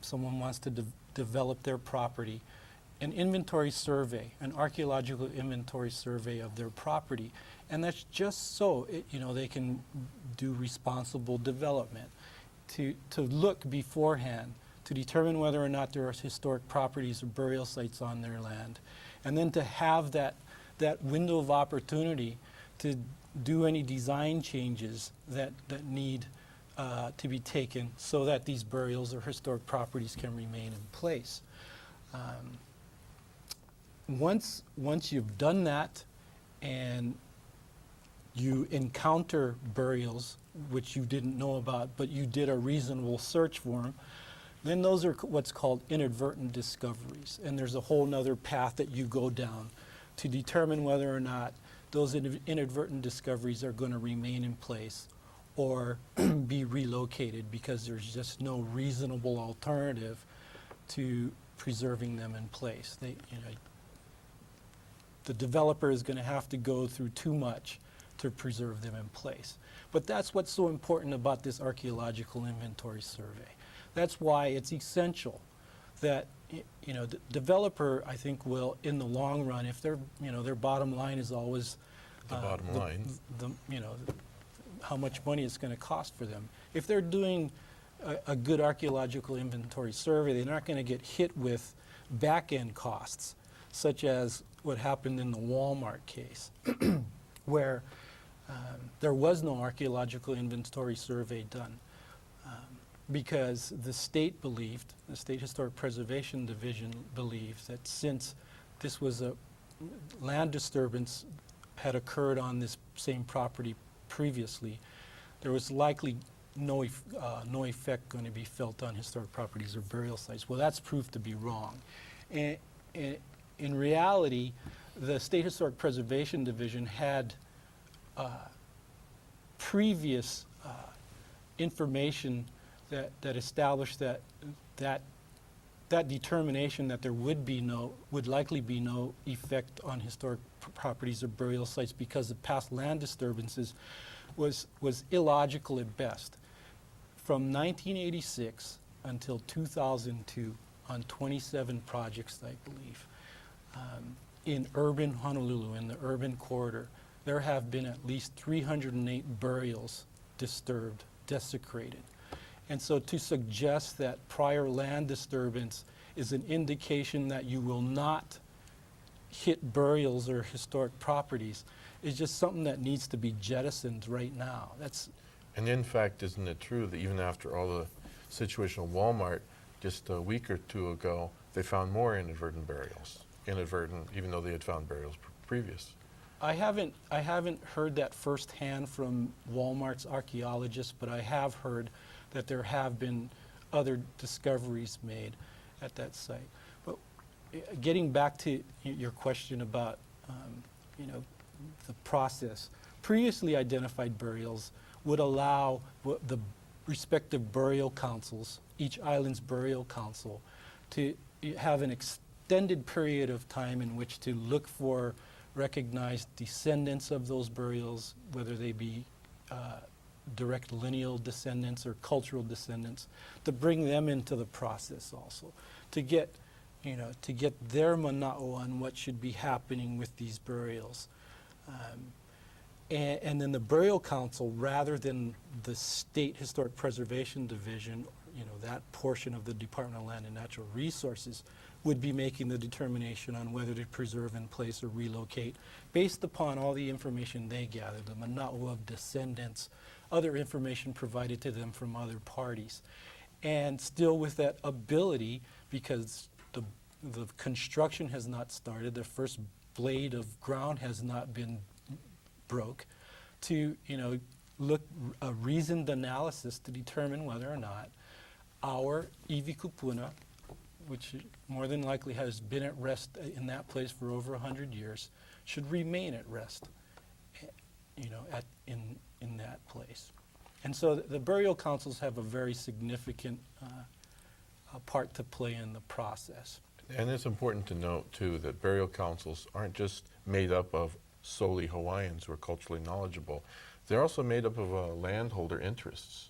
someone wants to develop their property, an inventory survey, an archaeological inventory survey of their property. And that's just so they can do responsible development, to look beforehand, to determine whether or not there are historic properties or burial sites on their land, and then to have that window of opportunity to do any design changes that need to be taken so that these burials or historic properties can remain in place. Once you've done that and you encounter burials which you didn't know about, but you did a reasonable search for them, then those are what's called inadvertent discoveries. And there's a whole nother path that you go down to determine whether or not those inadvertent discoveries are going to remain in place or be relocated, because there's just no reasonable alternative to preserving them in place. The developer is going to have to go through too much to preserve them in place. But that's what's so important about this archaeological inventory survey. That's why it's essential that the developer, I think, will, in the long run, if their bottom line is always the bottom line, how much money it's going to cost for them. If they're doing a good archaeological inventory survey, they're not going to get hit with back-end costs, such as what happened in the Walmart case, where there was no archaeological inventory survey done because the state Historic Preservation Division believed that since this was a land disturbance had occurred on this same property previously, there was likely no effect going to be felt on historic properties or burial sites. Well, that's proved to be wrong. And in reality, the State Historic Preservation Division had previous information that established that determination that there would likely be no effect on historic properties or burial sites because of past land disturbances was illogical at best. From 1986 until 2002, on 27 projects, I believe, in urban Honolulu, in the urban corridor, there have been at least 308 burials disturbed, desecrated. And so to suggest that prior land disturbance is an indication that you will not hit burials or historic properties is just something that needs to be jettisoned right now. And in fact, isn't it true that even after all the situation at Walmart, just a week or two ago, they found more inadvertent burials? Inadvertent, even though they had found burials previous. I haven't heard that firsthand from Walmart's archaeologists, but I have heard that there have been other discoveries made at that site. But getting back to your question about the process, previously identified burials would allow the respective burial councils, each island's burial council, to have an extended period of time in which to look for recognized descendants of those burials, whether they be direct lineal descendants or cultural descendants, to bring them into the process also, to get their mana'o on what should be happening with these burials. And then the burial council, rather than the State Historic Preservation Division, that portion of the Department of Land and Natural Resources, would be making the determination on whether to preserve in place or relocate based upon all the information they gathered, the mana'o of descendants, other information provided to them from other parties. And still with that ability, because the construction has not started, the first blade of ground has not been broke, to look a reasoned analysis to determine whether or not our iwi kupuna, which more than likely has been at rest in that place for over 100 years, should remain at rest, in that place. And so the burial councils have a very significant part to play in the process. And it's important to note, too, that burial councils aren't just made up of solely Hawaiians who are culturally knowledgeable. They're also made up of landholder interests.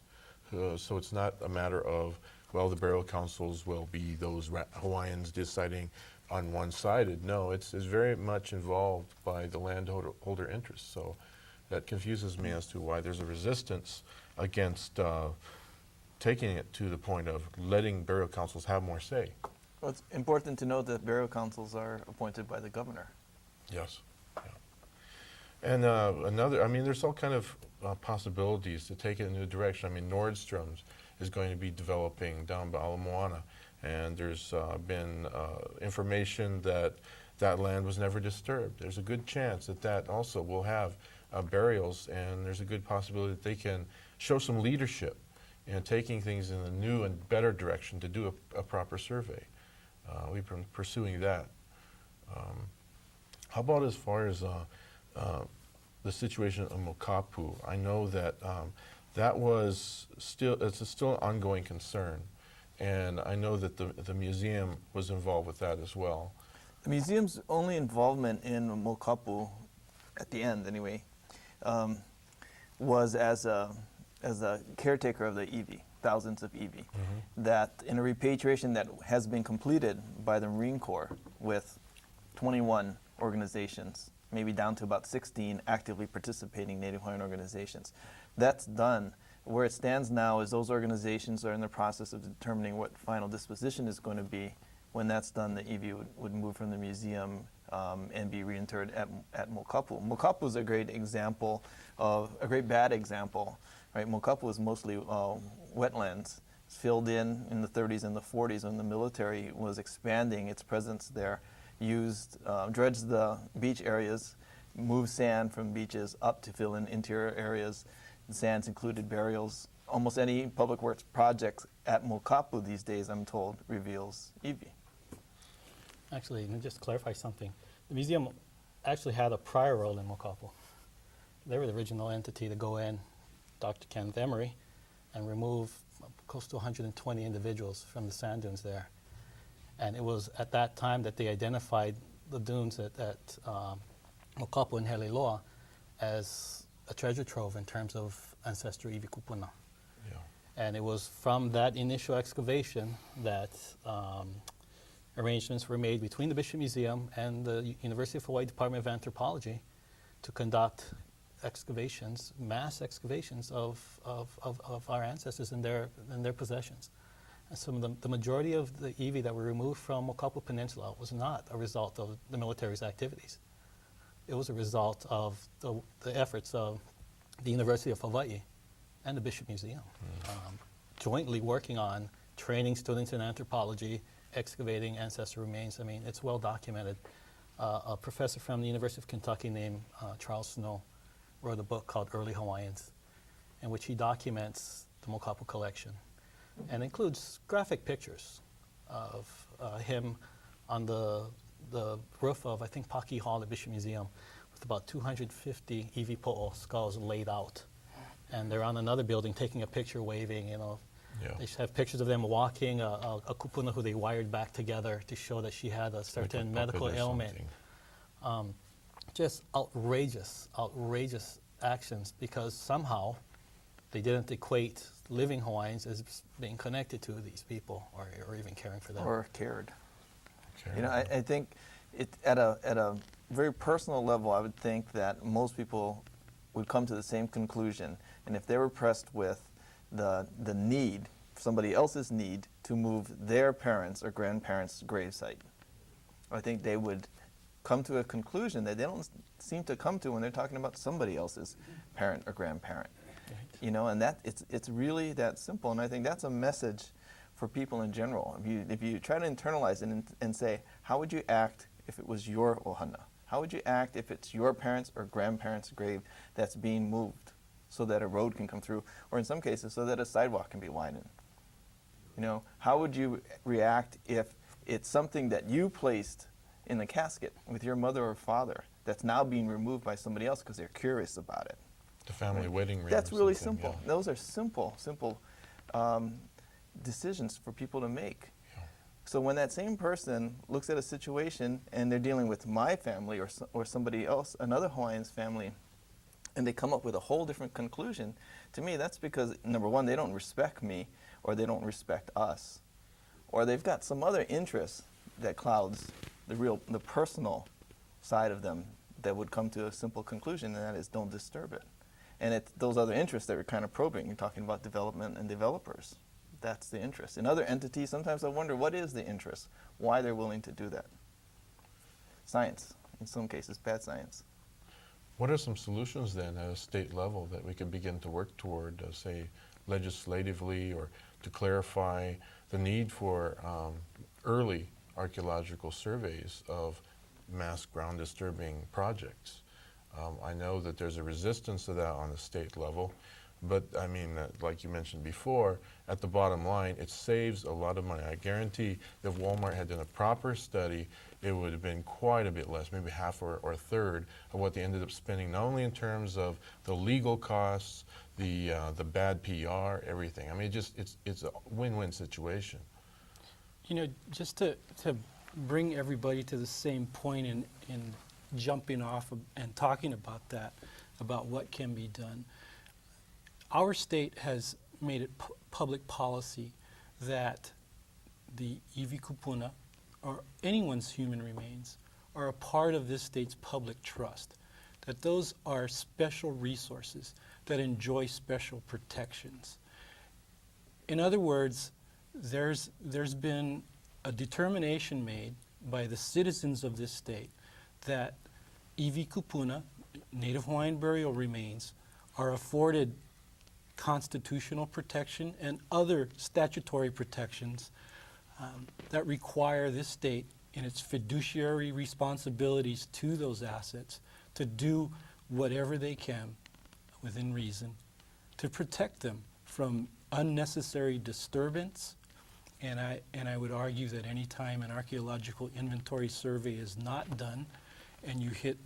So it's not a matter of well, the burial councils will be those Hawaiians deciding on one-sided. No, it's very much involved by the landholder interests. So that confuses me as to why there's a resistance against taking it to the point of letting burial councils have more say. Well, it's important to note that burial councils are appointed by the governor. Yes. Yeah. And there's all kind of possibilities to take it in a new direction. I mean, Nordstrom's is going to be developing down by Ala Moana, and there's been information that that land was never disturbed. There's a good chance that that also will have burials, and there's a good possibility that they can show some leadership in taking things in a new and better direction to do a proper survey. We've been pursuing that. How about as far as the situation of Mokapu? I know that that was still an ongoing concern, and I know that the museum was involved with that as well. The museum's only involvement in Mokapu, at the end anyway, was as a caretaker of the iwi, thousands of iwi. That in a repatriation that has been completed by the Marine Corps with 21 organizations, maybe down to about 16 actively participating Native Hawaiian organizations. That's done. Where it stands now is those organizations are in the process of determining what final disposition is going to be. When that's done, the iwi would move from the museum and be reinterred at Mokapu. Mokapu is a great example of a great bad example, right? Mokapu is mostly wetlands. It's filled in the 30s and the 40s when the military was expanding its presence there. Dredged the beach areas, moved sand from beaches up to fill in interior areas. The sands included burials. Almost any public works project at Mokapu these days, I'm told, reveals iwi. Actually, let me just clarify something. The museum actually had a prior role in Mokapu. They were the original entity to go in, Dr. Kenneth Emery, and remove close to 120 individuals from the sand dunes there. And it was at that time that they identified the dunes at Mokapu and Halealoha as a treasure trove in terms of ancestral iwi Kupuna. Yeah. And it was from that initial excavation that arrangements were made between the Bishop Museum and the University of Hawaii Department of Anthropology to conduct excavations, mass excavations of our ancestors and their possessions. And some of the majority of the iwi that were removed from Mokapu Peninsula was not a result of the military's activities. It was a result of the efforts of the University of Hawaii and the Bishop Museum, jointly working on training students in anthropology, excavating ancestral remains. I mean, it's well documented. A professor from the University of Kentucky named Charles Snow wrote a book called Early Hawaiians, in which he documents the Mokapu collection and includes graphic pictures of him on the roof of, I think, Paki Hall at Bishop Museum with about 250 iwi po'o skulls laid out. And they're on another building taking a picture, waving, you know. Yeah. They have pictures of them walking, a kupuna who they wired back together to show that she had a certain medical ailment. Just outrageous actions, because somehow they didn't equate living Hawaiians as being connected to these people or even caring for them. Or cared. Okay. You know, I think at a very personal level, I would think that most people would come to the same conclusion. And if they were pressed with the need, somebody else's need, to move their parents' or grandparents' gravesite, I think they would come to a conclusion that they don't seem to come to when they're talking about somebody else's parent or grandparent. Right. You know, and that it's really that simple. And I think that's a message for people in general. If you try to internalize it and say, how would you act if it was your ohana? How would you act if it's your parents' or grandparents' grave that's being moved so that a road can come through, or in some cases so that a sidewalk can be widened? You know, how would you react if it's something that you placed in the casket with your mother or father that's now being removed by somebody else because they're curious about it? The family wedding ring. That's or really something, simple. yeah. Those are simple decisions for people to make. Yeah. So when that same person looks at a situation and they're dealing with my family or somebody else, another Hawaiian's family, and they come up with a whole different conclusion, to me that's because, number one, they don't respect me, or they don't respect us, or they've got some other interest that clouds the personal side of them that would come to a simple conclusion, and that is don't disturb it. And it's those other interests that we're kind of probing. You're talking about development and developers. That's the interest. In other entities, sometimes I wonder what is the interest, why they're willing to do that. Science, in some cases, bad science. What are some solutions then at a state level that we can begin to work toward, say, legislatively, or to clarify the need for early archaeological surveys of mass ground disturbing projects? I know that there's a resistance to that on the state level, but I mean, like you mentioned before, at the bottom line, it saves a lot of money. I guarantee if Walmart had done a proper study, it would have been quite a bit less, maybe half or a third of what they ended up spending, not only in terms of the legal costs, the bad PR, everything. I mean, it's a win-win situation. You know, just to bring everybody to the same point in jumping off of and talking about that, about what can be done. Our state has made it public policy that the iwi kupuna, or anyone's human remains, are a part of this state's public trust, that those are special resources that enjoy special protections. In other words, there's been a determination made by the citizens of this state that iwi kupuna, Native Hawaiian burial remains, are afforded constitutional protection and other statutory protections that require this state in its fiduciary responsibilities to those assets to do whatever they can within reason to protect them from unnecessary disturbance. And I would argue that any time an archaeological inventory survey is not done and you hit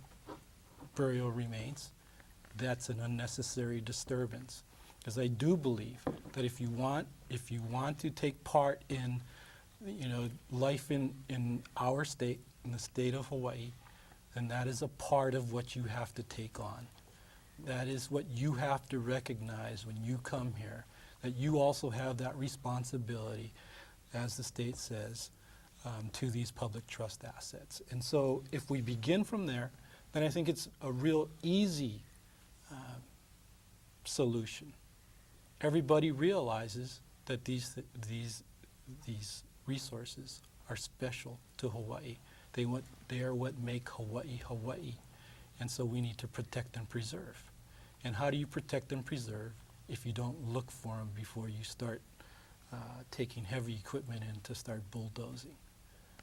burial remains, that's an unnecessary disturbance. Because I do believe that if you want to take part in, you know, life in our state, in the state of Hawaii, then that is a part of what you have to take on. That is what you have to recognize when you come here, that you also have that responsibility, as the state says, to these public trust assets. And so if we begin from there, then I think it's a real easy solution. Everybody realizes that these resources are special to Hawaii. They are what make Hawaii Hawaii. And so we need to protect and preserve. And how do you protect and preserve if you don't look for them before you start taking heavy equipment in to start bulldozing?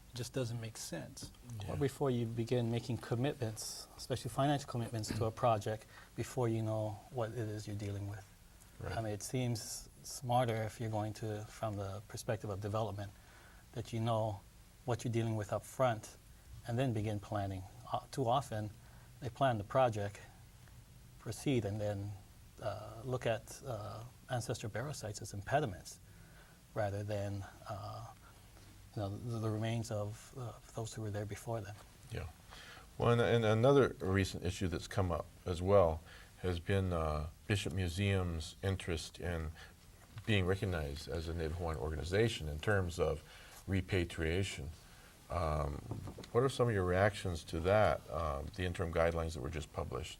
It just doesn't make sense. Or before you begin making commitments, especially financial commitments to a project, before you know what it is you're dealing with. Right. I mean, it seems smarter if you're going to, from the perspective of development, that you know what you're dealing with up front and then begin planning. Too often, they plan the project, proceed, and then look at ancestral burial sites as impediments rather than the remains of those who were there before them. Yeah. Well, and another recent issue that's come up as well has been Bishop Museum's interest in being recognized as a Native Hawaiian organization in terms of repatriation. What are some of your reactions to that, the interim guidelines that were just published?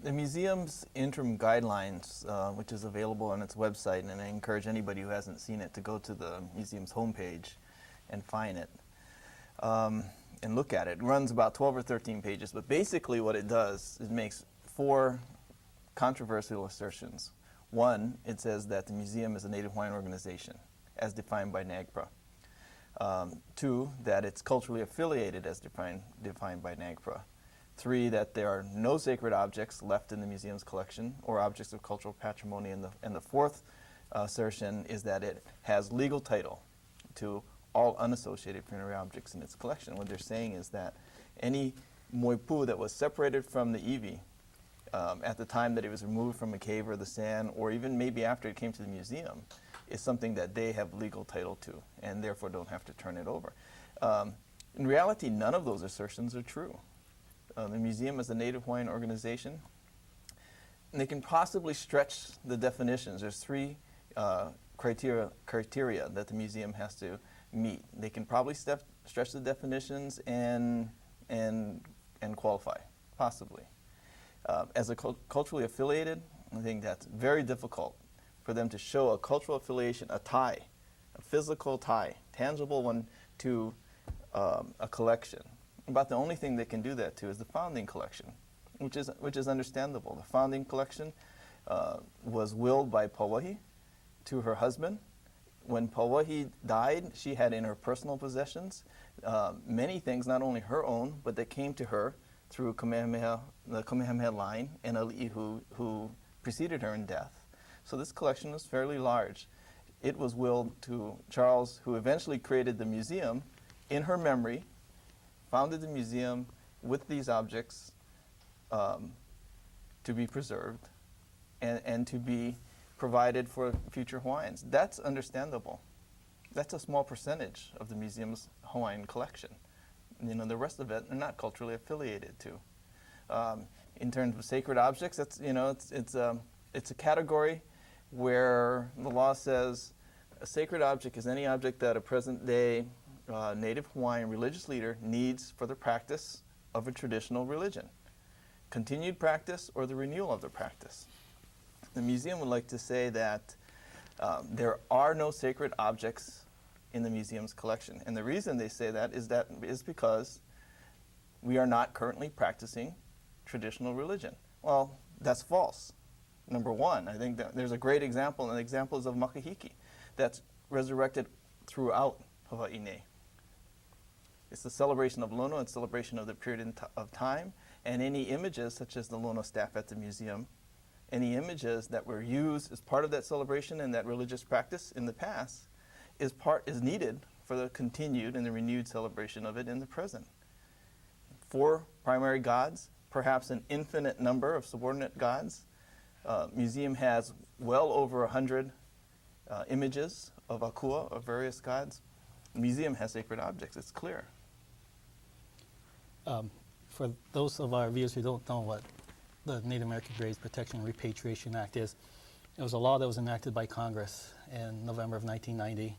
The museum's interim guidelines, which is available on its website, and I encourage anybody who hasn't seen it to go to the museum's homepage and find it and look at it. It runs about 12 or 13 pages, but basically what it does is makes 4 controversial assertions. One, it says that the museum is a Native Hawaiian organization, as defined by NAGPRA. 2, that it's culturally affiliated as defined by NAGPRA. 3, that there are no sacred objects left in the museum's collection or objects of cultural patrimony. And the 4th assertion is that it has legal title to all unassociated funerary objects in its collection. What they're saying is that any moipu that was separated from the iwi at the time that it was removed from a cave or the sand, or even maybe after it came to the museum, is something that they have legal title to and therefore don't have to turn it over. In reality, none of those assertions are true. The museum is a Native Hawaiian organization, and they can possibly stretch the definitions. There's 3 criteria that the museum has to meet. They can probably stretch the definitions and qualify, possibly. As a culturally affiliated, I think that's very difficult for them to show a cultural affiliation, a tie, a physical tie, tangible one to a collection. About the only thing they can do that to is the founding collection, which is understandable. The founding collection was willed by Pauahi to her husband. When Pauahi died, she had in her personal possessions many things, not only her own, but that came to her through the Kamehameha line and Ali'i who preceded her in death. So this collection was fairly large. It was willed to Charles, who eventually created the museum in her memory, founded the museum with these objects to be preserved and to be provided for future Hawaiians. That's understandable. That's a small percentage of the museum's Hawaiian collection. The rest of it, they're not culturally affiliated to. In terms of sacred objects, that's it's a category where the law says a sacred object is any object that a present-day Native Hawaiian religious leader needs for the practice of a traditional religion, continued practice, or the renewal of the practice. The museum would like to say that there are no sacred objects in the museum's collection. And the reason they say that is because we are not currently practicing traditional religion. Well, that's false. Number one, I think that there's a great example, and the example is of makahiki that's resurrected throughout Hawaii. It's the celebration of Lono and celebration of the period of time, and any images such as the Lono staff at the museum, any images that were used as part of that celebration and that religious practice in the past is needed for the continued and the renewed celebration of it in the present. 4 primary gods, perhaps an infinite number of subordinate gods. Museum has well over 100 images of akua, of various gods. The museum has sacred objects, it's clear. For those of our viewers who don't know what the Native American Graves Protection and Repatriation Act is, it was a law that was enacted by Congress in November of 1990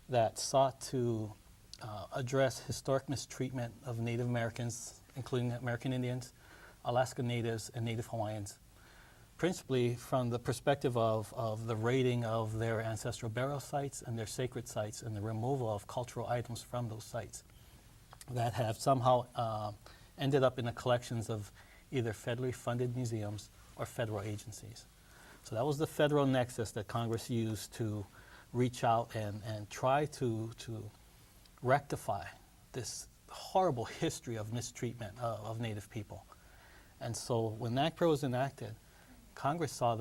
that sought to address historic mistreatment of Native Americans, including American Indians, Alaska Natives, and Native Hawaiians, principally from the perspective of the raiding of their ancestral burial sites and their sacred sites and the removal of cultural items from those sites that have somehow ended up in the collections of either federally funded museums or federal agencies. So that was the federal nexus that Congress used to reach out and try to rectify this horrible history of mistreatment of Native people. And so when NAGPRA was enacted, Congress saw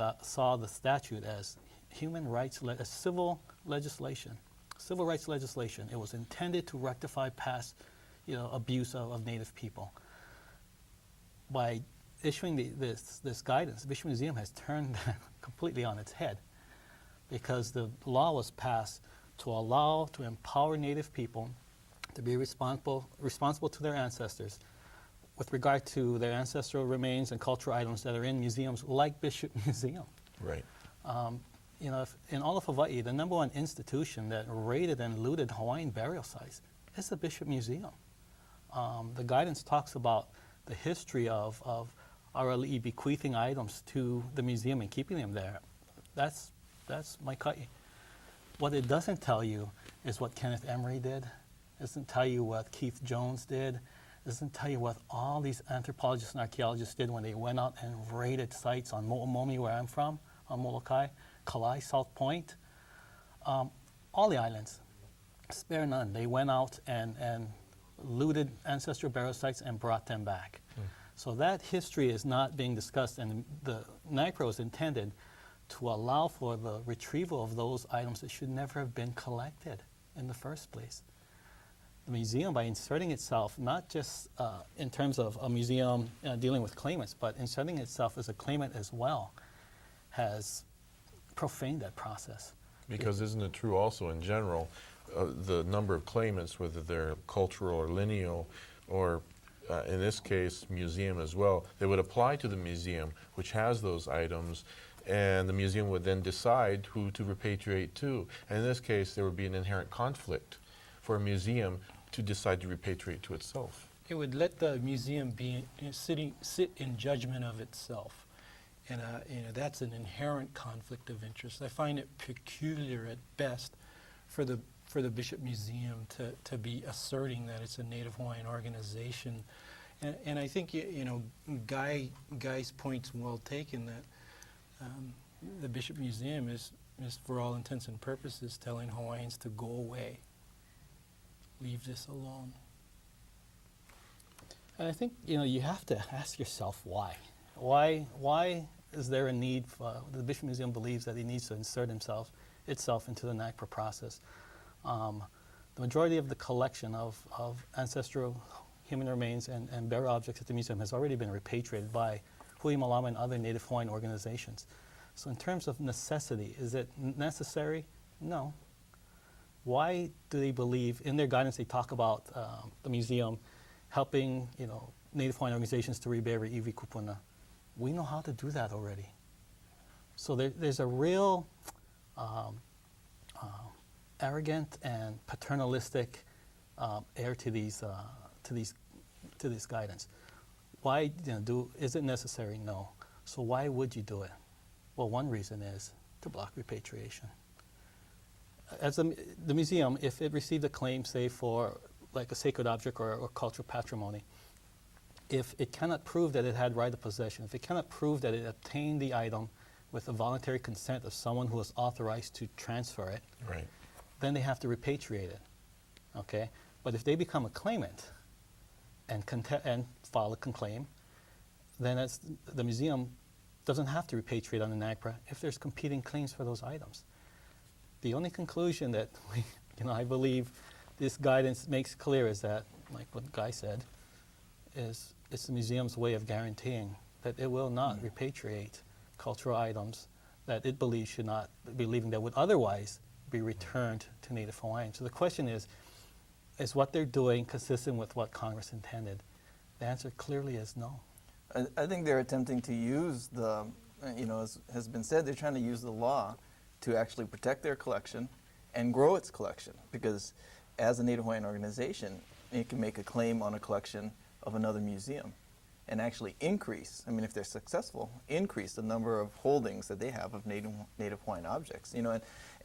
the statute as human rights, as civil legislation, civil rights legislation. It was intended to rectify past, abuse of Native people. By issuing this guidance, the Bishop Museum has turned that completely on its head, because the law was passed to empower Native people to be responsible to their ancestors with regard to their ancestral remains and cultural items that are in museums like Bishop Museum. Right. In all of Hawaii, the #1 institution that raided and looted Hawaiian burial sites is the Bishop Museum. The guidance talks about the history of our ali'i bequeathing items to the museum and keeping them there. That's my kai. What it doesn't tell you is what Kenneth Emery did. It doesn't tell you what Keith Jones did. It doesn't tell you what all these anthropologists and archaeologists did when they went out and raided sites on Mo'omomi, where I'm from, on Molokai, Kalei, South Point, all the islands, spare none. They went out and looted ancestral burial sites and brought them back. So that history is not being discussed, and the NAGPRA was intended to allow for the retrieval of those items that should never have been collected in the first place. The museum, by inserting itself, not just in terms of a museum dealing with claimants, but inserting itself as a claimant as well, has profaned that process. Because isn't it true also in general, the number of claimants, whether they're cultural or lineal, or in this case, museum as well, they would apply to the museum, which has those items, and the museum would then decide who to repatriate to. And in this case, there would be an inherent conflict for a museum to decide to repatriate to itself. It would let the museum be sit in judgment of itself, and that's an inherent conflict of interest. I find it peculiar at best for the Bishop Museum to be asserting that it's a Native Hawaiian organization, and I think Guy's point's well taken that the Bishop Museum is for all intents and purposes telling Hawaiians to go away, leave this alone. And I think you have to ask yourself why. Why is there a need for the Bishop Museum believes that it needs to insert itself into the NAGPRA process? The majority of the collection of ancestral human remains and burial objects at the museum has already been repatriated by Hui, Malama, and other Native Hawaiian organizations. So in terms of necessity, is it necessary? No. Why do they believe, in their guidance they talk about the museum helping Native Hawaiian organizations to rebury iwi kupuna? We know how to do that already. So there's a real arrogant and paternalistic air to these guidance. Why is it necessary? No. So why would you do it? Well, one reason is to block repatriation. As the museum, if it received a claim, say for like a sacred object or cultural patrimony, if it cannot prove that it had right of possession, if it cannot prove that it obtained the item with the voluntary consent of someone who was authorized to transfer it, Right. then they have to repatriate it. Okay? But if they become a claimant and file a claim, then the museum doesn't have to repatriate on the NAGPRA if there's competing claims for those items. The only conclusion that I believe this guidance makes clear is that, like what Guy said, is it's the museum's way of guaranteeing that it will not repatriate cultural items that it believes should not be leaving that would otherwise be returned to Native Hawaiians. So the question is what they're doing consistent with what Congress intended? The answer clearly is no. I think they're attempting to use as has been said, they're trying to use the law to actually protect their collection and grow its collection, because as a Native Hawaiian organization, it can make a claim on a collection of another museum and actually increase, if they're successful, increase the number of holdings that they have of Native Hawaiian objects.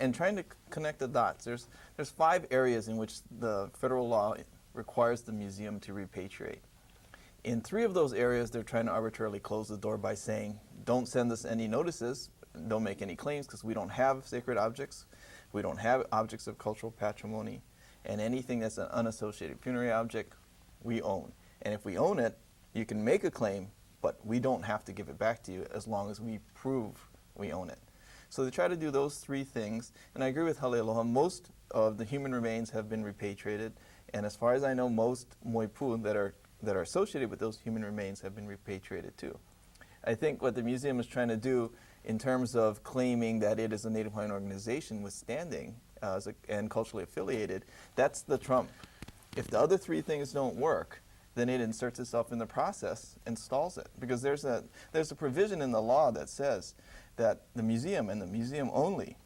And trying to connect the dots. There's 5 areas in which the federal law requires the museum to repatriate. In 3 of those areas, they're trying to arbitrarily close the door by saying, don't send us any notices, don't make any claims, because we don't have sacred objects, we don't have objects of cultural patrimony, and anything that's an unassociated funerary object, we own. And if we own it, you can make a claim, but we don't have to give it back to you as long as we prove we own it. So they try to do those 3 things, and I agree with Halealoha. Most of the human remains have been repatriated, and as far as I know, most moipu that are associated with those human remains have been repatriated too. I think what the museum is trying to do in terms of claiming that it is a Native Hawaiian organization with standing and culturally affiliated, that's the trump. If the other 3 things don't work, then it inserts itself in the process and stalls it. Because there's a provision in the law that says that the museum and the museum only,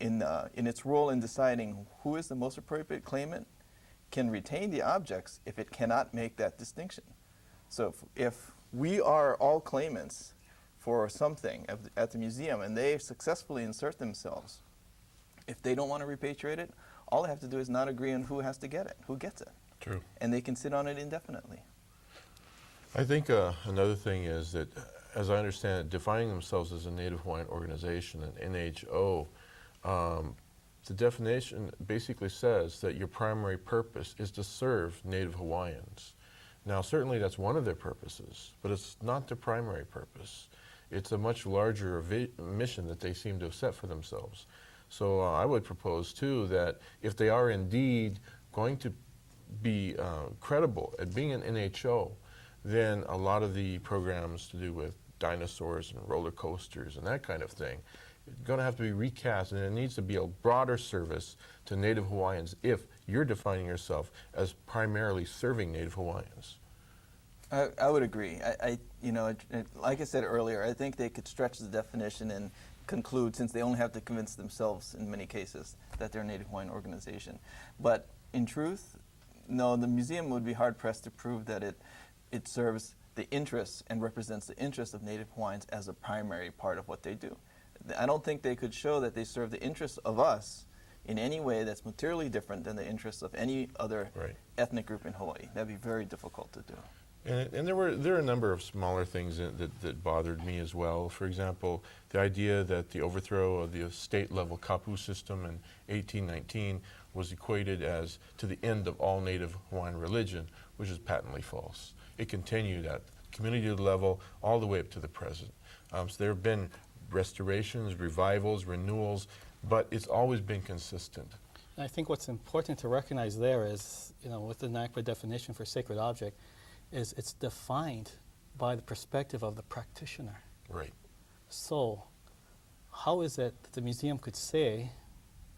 in its role in deciding who is the most appropriate claimant, can retain the objects if it cannot make that distinction. So if we are all claimants for something at the museum and they successfully insert themselves, if they don't want to repatriate it, all they have to do is not agree on who has to get it, who gets it. True. And they can sit on it indefinitely. I think another thing is that, as I understand it, defining themselves as a Native Hawaiian organization, an NHO, the definition basically says that your primary purpose is to serve Native Hawaiians. Now, certainly that's one of their purposes, but it's not their primary purpose. It's a much larger mission that they seem to have set for themselves. So I would propose, too, that if they are indeed going to be credible at being an NHO, then a lot of the programs to do with dinosaurs and roller coasters and that kind of thing going to have to be recast, and it needs to be a broader service to Native Hawaiians if you're defining yourself as primarily serving Native Hawaiians. I would agree. Like I said earlier, I think they could stretch the definition and conclude, since they only have to convince themselves in many cases that they're a Native Hawaiian organization. But in truth, no, the museum would be hard-pressed to prove that it serves the interests and represents the interests of Native Hawaiians as a primary part of what they do. I don't think they could show that they serve the interests of us in any way that's materially different than the interests of any other ethnic group in Hawaii. That'd be very difficult to do. And there are a number of smaller things that bothered me as well. For example, the idea that the overthrow of the state-level kapu system in 1819 was equated as to the end of all Native Hawaiian religion, which is patently false. It continued at community level all the way up to the present. So there have been restorations, revivals, renewals, but it's always been consistent. And I think what's important to recognize there is, with the NAGPRA definition for sacred object, is it's defined by the perspective of the practitioner. Right. So, how is it that the museum could say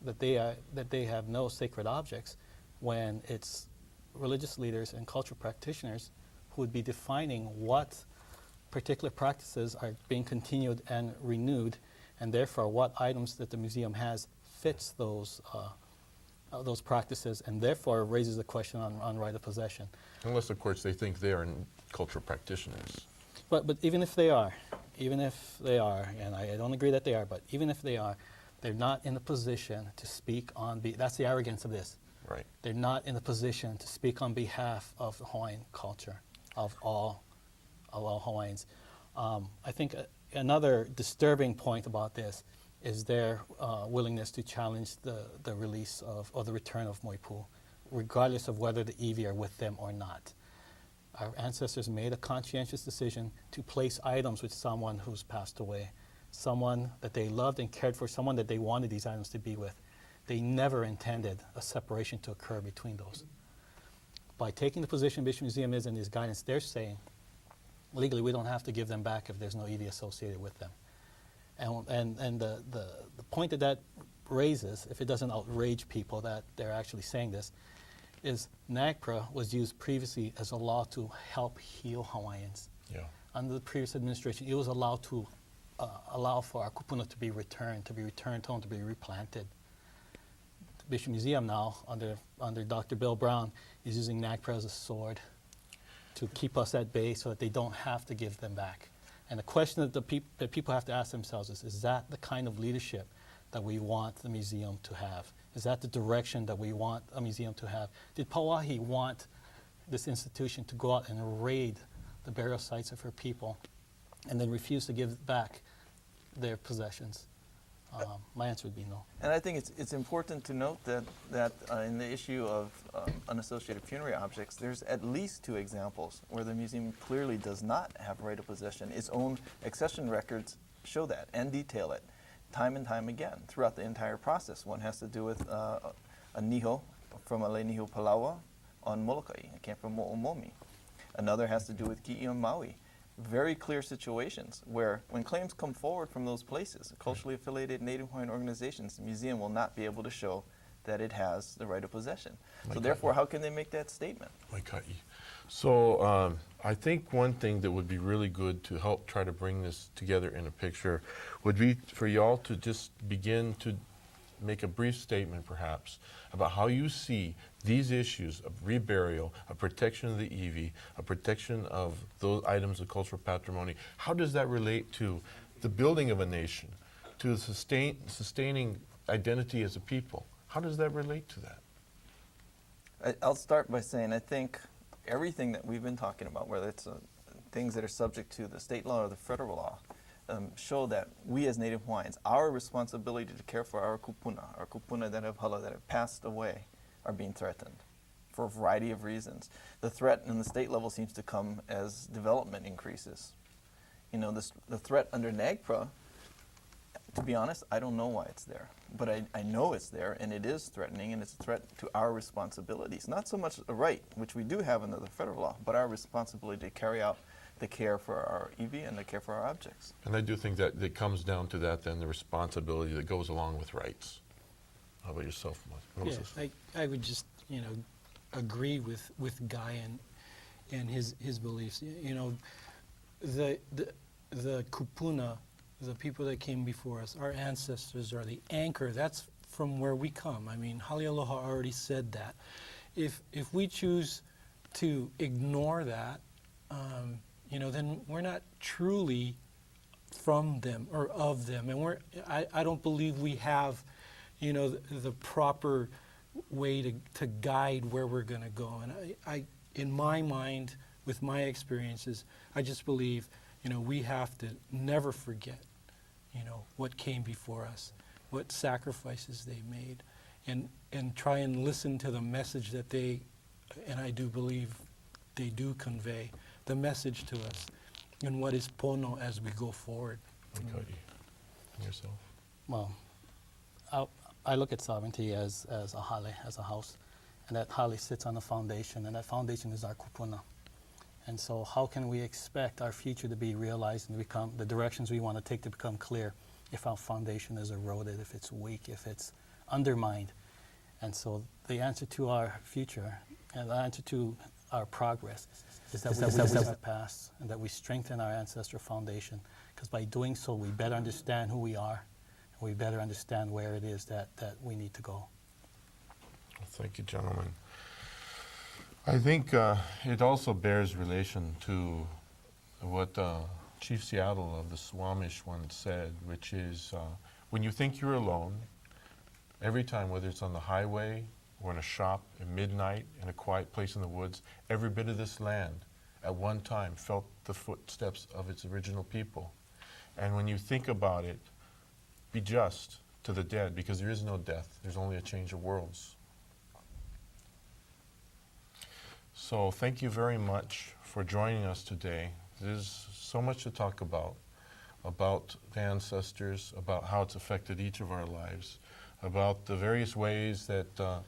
that they have no sacred objects when it's religious leaders and cultural practitioners who would be defining what particular practices are being continued and renewed, and therefore what items that the museum has fits those practices, and therefore raises the question on right of possession. Unless, of course, they think they are cultural practitioners. But even if they are, and I don't agree that they are, but even if they are, they're not in a position to speak on, that's the arrogance of this. Right. They're not in a position to speak on behalf of the Hawaiian culture, of all Hawaiians. I think another disturbing point about this is their willingness to challenge the release or the return of Moipu, regardless of whether the iwi are with them or not. Our ancestors made a conscientious decision to place items with someone who's passed away, someone that they loved and cared for, someone that they wanted these items to be with. They never intended a separation to occur between those. By taking the position Bishop Museum is in this guidance, they're saying, legally, we don't have to give them back if there's no iwi associated with them. And the point that raises, if it doesn't outrage people that they're actually saying this, is NAGPRA was used previously as a law to help heal Hawaiians. Yeah. Under the previous administration, it was allowed to allow for our kupuna to be returned home, to be replanted. The Bishop Museum now, under Dr. Bill Brown, is using NAGPRA as a sword to keep us at bay so that they don't have to give them back. And the question that people have to ask themselves is that the kind of leadership that we want the museum to have? Is that the direction that we want a museum to have? Did Pauahi want this institution to go out and raid the burial sites of her people and then refuse to give back their possessions? My answer would be no. And I think it's important to note that in the issue of unassociated funerary objects, there's at least 2 examples where the museum clearly does not have right of possession. Its own accession records show that and detail it time and time again throughout the entire process. One has to do with a niho from a le niho Palawa on Molokai. It came from Mo'omomi. Another has to do with Ki'i on Maui. Very clear situations where when claims come forward from those places, culturally affiliated Native Hawaiian organizations, the museum will not be able to show that it has the right of possession. So therefore, how can they make that statement? So I think one thing that would be really good to help try to bring this together in a picture would be for y'all to just begin to make a brief statement perhaps about how you see these issues of reburial, a protection of the iwi, a protection of those items of cultural patrimony. How does that relate to the building of a nation, to sustaining identity as a people? How does that relate to that? I'll start by saying I think everything that we've been talking about, whether it's things that are subject to the state law or the federal law, show that we as Native Hawaiians, our responsibility to care for our kupuna that have passed away, are being threatened for a variety of reasons. The threat in the state level seems to come as development increases. The threat under NAGPRA, to be honest, I don't know why it's there. But I know it's there, and it is threatening, and it's a threat to our responsibilities. Not so much a right, which we do have under the federal law, but our responsibility to carry out the care for our iwi and the care for our objects. And I do think that it comes down to that, then, the responsibility that goes along with rights. How about yourself, Moses? Yeah, I would just, agree with Guy, and his beliefs. You know, the Kupuna, the people that came before us, our ancestors are the anchor. That's from where we come. I mean, Halealoha already said that. If we choose to ignore that, you know, then we're not truly from them or of them, and I don't believe we have, you know, the proper way to guide where we're going to go. And I, in my mind, with my experiences, I just believe, you know, we have to never forget, you know, what came before us, what sacrifices they made, and try and listen to the message that they, and I do believe they do convey, the message to us, and what is pono as we go forward. Cody, yourself? Well, I look at sovereignty as a hale, as a house, and that hale sits on a foundation, and that foundation is our kupuna. And so how can we expect our future to be realized and become the directions we want to take to become clear if our foundation is eroded, if it's weak, if it's undermined? And so the answer to our future and the answer to our progress is that we establish the past and that we strengthen our ancestral foundation, because by doing so we better understand who we are and we better understand where it is that we need to go. Well, thank you, gentlemen. I think it also bears relation to what Chief Seattle of the Squamish once said, which is when you think you're alone, every time, whether it's on the highway or in a shop at midnight in a quiet place in the woods, every bit of this land at one time felt the footsteps of its original people. And when you think about it, be just to the dead, because there is no death. There's only a change of worlds. So thank you very much for joining us today. There's so much to talk about the ancestors, about how it's affected each of our lives, about the various ways that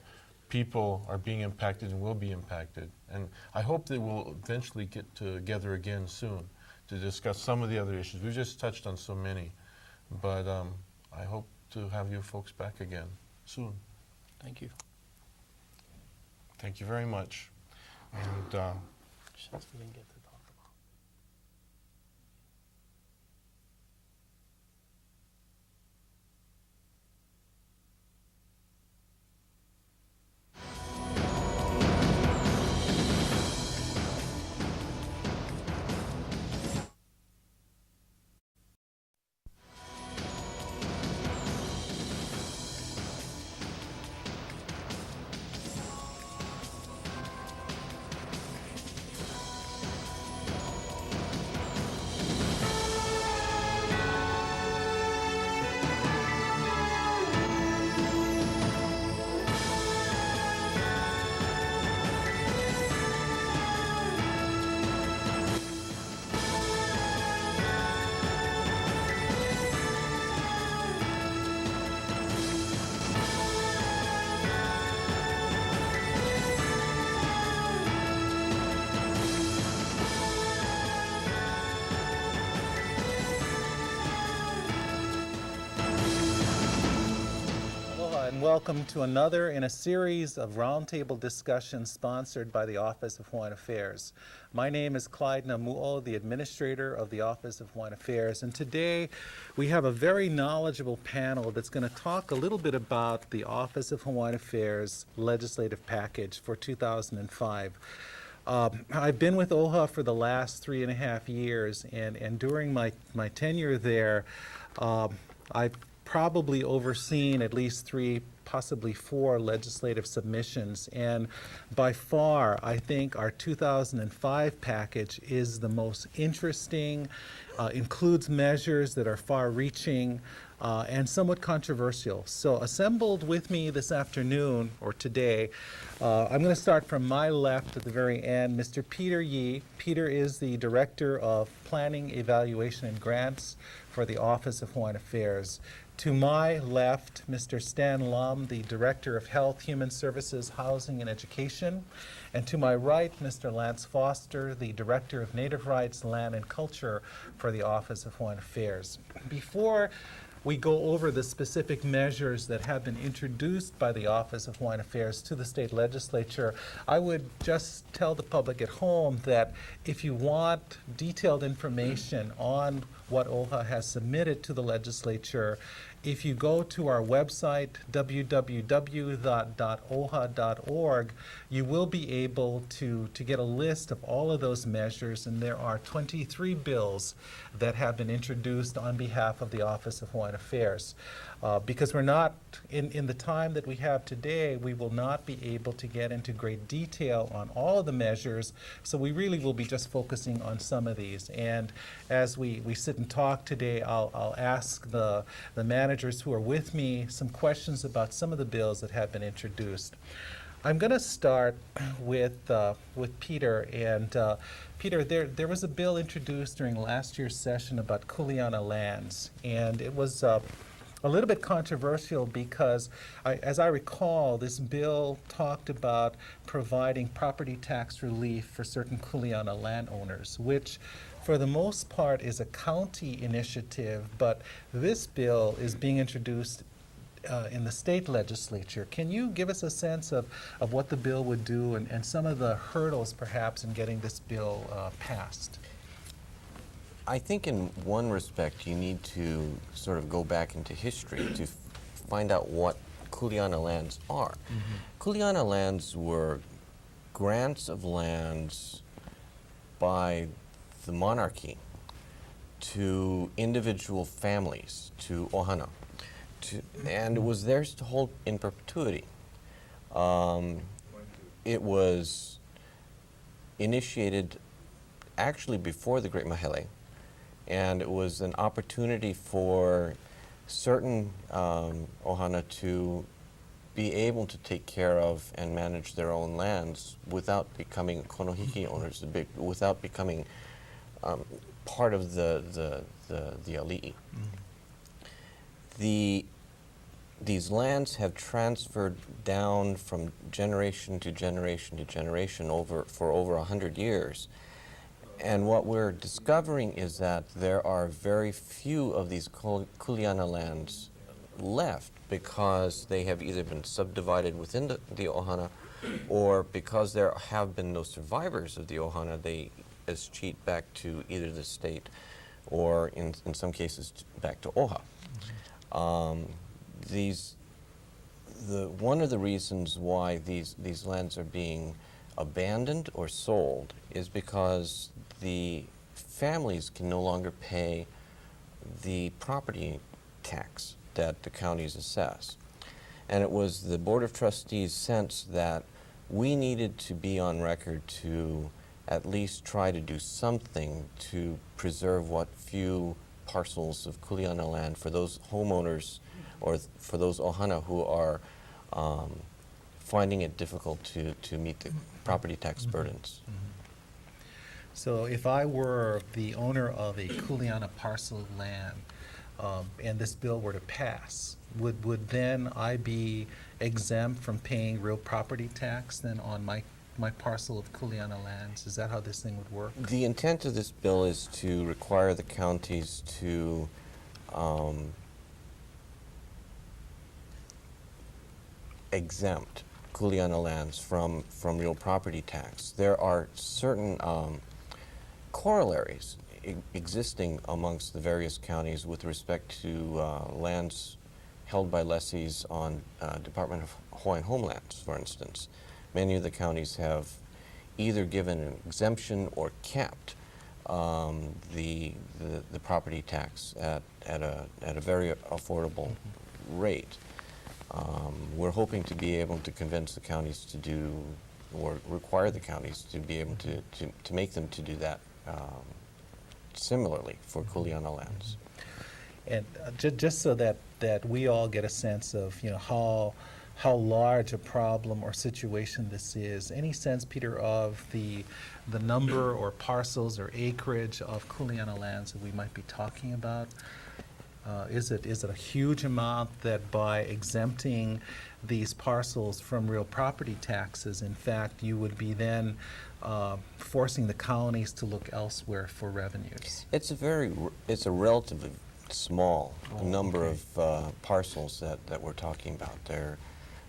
people are being impacted and will be impacted. And I hope that we'll eventually get together again soon to discuss some of the other issues. We've just touched on so many, but I hope to have you folks back again soon. Thank you. Thank you very much. And Shucks, we didn't get to talk about. And welcome to another in a series of roundtable discussions sponsored by the Office of Hawaiian Affairs. My name is Clyde Namu'o, the Administrator of the Office of Hawaiian Affairs, and today we have a very knowledgeable panel that's going to talk a little bit about the Office of Hawaiian Affairs legislative package for 2005. I've been with OHA for the last 3.5 years, and during my tenure there, I've probably overseen at least 3, possibly 4 legislative submissions. And by far, I think our 2005 package is the most interesting, includes measures that are far-reaching and somewhat controversial. So assembled with me this afternoon, or today, I'm going to start from my left at the very end, Mr. Peter Yee. Peter is the Director of Planning, Evaluation, and Grants for the Office of Hawaiian Affairs. To my left, Mr. Stan Lum, the Director of Health, Human Services, Housing, and Education. And to my right, Mr. Lance Foster, the Director of Native Rights, Land, and Culture for the Office of Hawaiian Affairs. Before we go over the specific measures that have been introduced by the Office of Hawaiian Affairs to the state legislature, I would just tell the public at home that if you want detailed information on what OHA has submitted to the legislature, if you go to our website, www.oha.org, you will be able to get a list of all of those measures, and there are 23 bills that have been introduced on behalf of the Office of Hawaiian Affairs. Because we're not, in the time that we have today, we will not be able to get into great detail on all of the measures, so we really will be just focusing on some of these. And as we sit and talk today, I'll ask the managers who are with me some questions about some of the bills that have been introduced. I'm going to start with Peter. And Peter, there was a bill introduced during last year's session about kuleana lands, and it was a little bit controversial because, as I recall, this bill talked about providing property tax relief for certain kuleana landowners, which for the most part is a county initiative, but this bill is being introduced in the state legislature. Can you give us a sense of what the bill would do and some of the hurdles perhaps in getting this bill passed? I think in one respect you need to sort of go back into history to find out what kuleana lands are. Kuleana lands were grants of lands by the monarchy to individual families, to ohana, and it was theirs to hold in perpetuity. It was initiated actually before the Great Mahele, and it was an opportunity for certain ohana to be able to take care of and manage their own lands without becoming konohiki owners, without becoming part of the ali'i. These lands have transferred down from generation to generation to generation for over 100 years. And what we're discovering is that there are very few of these kuleana lands left because they have either been subdivided within the ohana, or because there have been no survivors of the ohana, they escheat back to either the state or in some cases back to OHA. One of the reasons why these lands are being abandoned or sold is because the families can no longer pay the property tax that the counties assess. And it was the Board of Trustees' sense that we needed to be on record to at least try to do something to preserve what few parcels of kuleana land for those homeowners or for those ohana who are finding it difficult to meet the property tax burdens. So if I were the owner of a kuleana parcel of land and this bill were to pass, would then I be exempt from paying real property tax then on my parcel of kuleana lands? Is that how this thing would work? The intent of this bill is to require the counties to exempt kuleana lands from real property tax. There are certain corollaries existing amongst the various counties with respect to lands held by lessees on Department of Hawaiian Homelands, for instance. Many of the counties have either given an exemption or capped the property tax at a very affordable rate. We're hoping to be able to convince the counties to do, or require the counties to be able to make them to do that similarly for kuleana lands. And just so that we all get a sense of how large a problem or situation this is, any sense, Peter, of the number or parcels or acreage of kuleana lands that we might be talking about? Is it a huge amount that by exempting these parcels from real property taxes, in fact, you would be then forcing the colonies to look elsewhere for revenues? It's a relatively small number of parcels that we're talking about. They're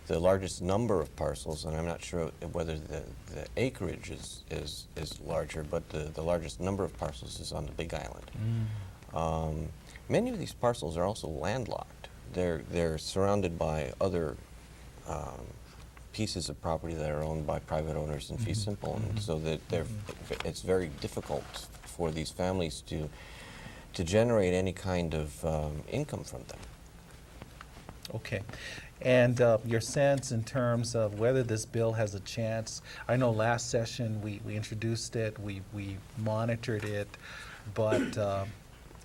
the largest number of parcels, and I'm not sure whether the acreage is larger, but the largest number of parcels is on the Big Island. Many of these parcels are also landlocked. They're surrounded by other pieces of property that are owned by private owners in fee simple, and so that it's very difficult for these families to generate any kind of income from them. Okay. And your sense in terms of whether this bill has a chance, I know last session we introduced it, we monitored it, but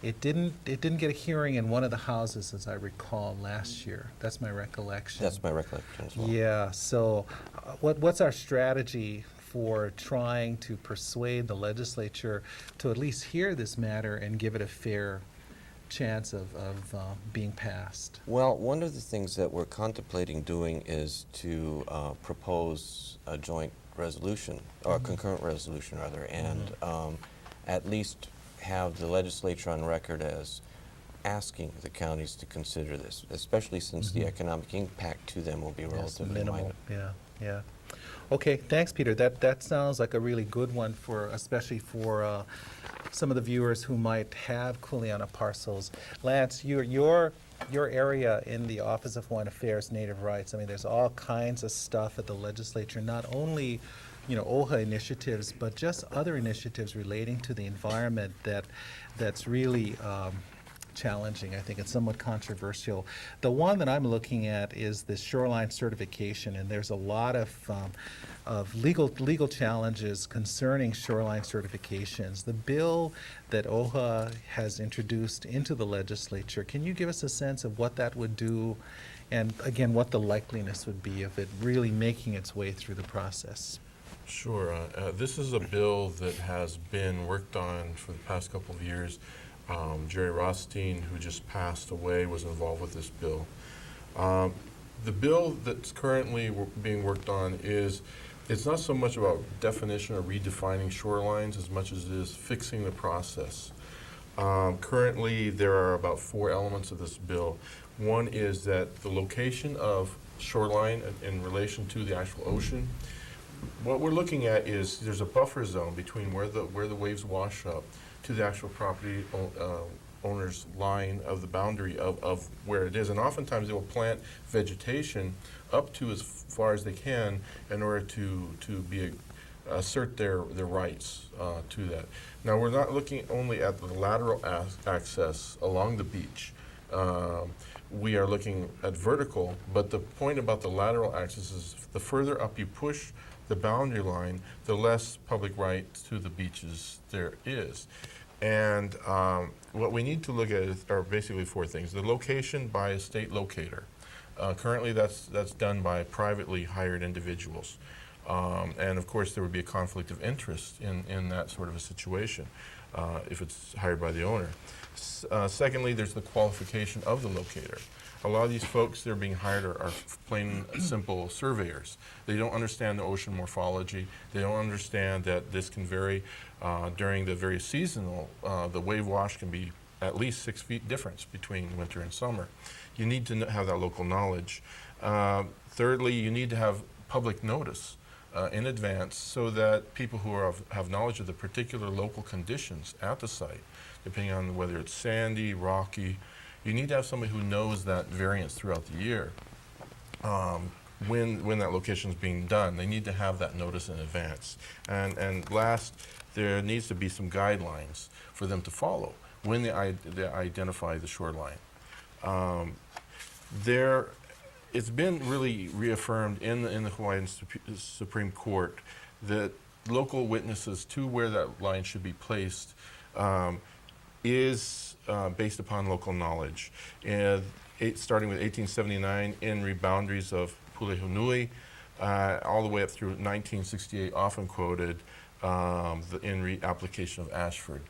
it didn't get a hearing in one of the houses, as I recall, last year. That's my recollection. That's my recollection as well. Yeah, so what's our strategy for trying to persuade the legislature to at least hear this matter and give it a fair chance of being passed? Well, one of the things that we're contemplating doing is to propose a joint resolution, or a concurrent resolution rather, and at least have the legislature on record as asking the counties to consider this, especially since the economic impact to them will be relatively minimal. minor. Yeah. Okay, thanks, Peter. That sounds like a really good one for, especially for some of the viewers who might have kuleana parcels. Lance, your area in the Office of Hawaiian Affairs, Native Rights, I mean, there's all kinds of stuff at the legislature, not only OHA initiatives, but just other initiatives relating to the environment that's really challenging. I think it's somewhat controversial. The one that I'm looking at is the shoreline certification, and there's a lot of legal challenges concerning shoreline certifications. The bill that OHA has introduced into the legislature, can you give us a sense of what that would do, and again, what the likeliness would be of it really making its way through the process? Sure. This is a bill that has been worked on for the past couple of years. Jerry Rothstein, who just passed away, was involved with this bill. The bill that's currently being worked on it's not so much about definition or redefining shorelines as much as it is fixing the process. Currently, there are about 4 elements of this bill. One is that the location of shoreline in relation to the actual ocean. What we're looking at is there's a buffer zone between where the waves wash up to the actual property owner's line of the boundary of where it is. And oftentimes they will plant vegetation up to as far as they can in order to assert their rights to that. Now, we're not looking only at the lateral access along the beach. We are looking at vertical, but the point about the lateral access is the further up you push the boundary line, the less public right to the beaches there is. And what we need to look at are basically 4 things. The location by a state locator. Currently that's done by privately hired individuals. And of course there would be a conflict of interest in that sort of a situation if it's hired by the owner. Secondly, there's the qualification of the locator. A lot of these folks that are being hired are plain simple surveyors. They don't understand the ocean morphology. They don't understand that this can vary during the very seasonal. The wave wash can be at least 6 feet difference between winter and summer. You need to have that local knowledge. Thirdly, you need to have public notice in advance so that people who have knowledge of the particular local conditions at the site, depending on whether it's sandy, rocky, you need to have somebody who knows that variance throughout the year. When that location is being done, they need to have that notice in advance. And last, there needs to be some guidelines for them to follow when they identify the shoreline. It's been really reaffirmed in the Hawaiian Supreme Court that local witnesses to where that line should be placed is based upon local knowledge. And starting with 1879 in reboundaries of Pulehunui, all the way up through 1968, often quoted in application of Ashford.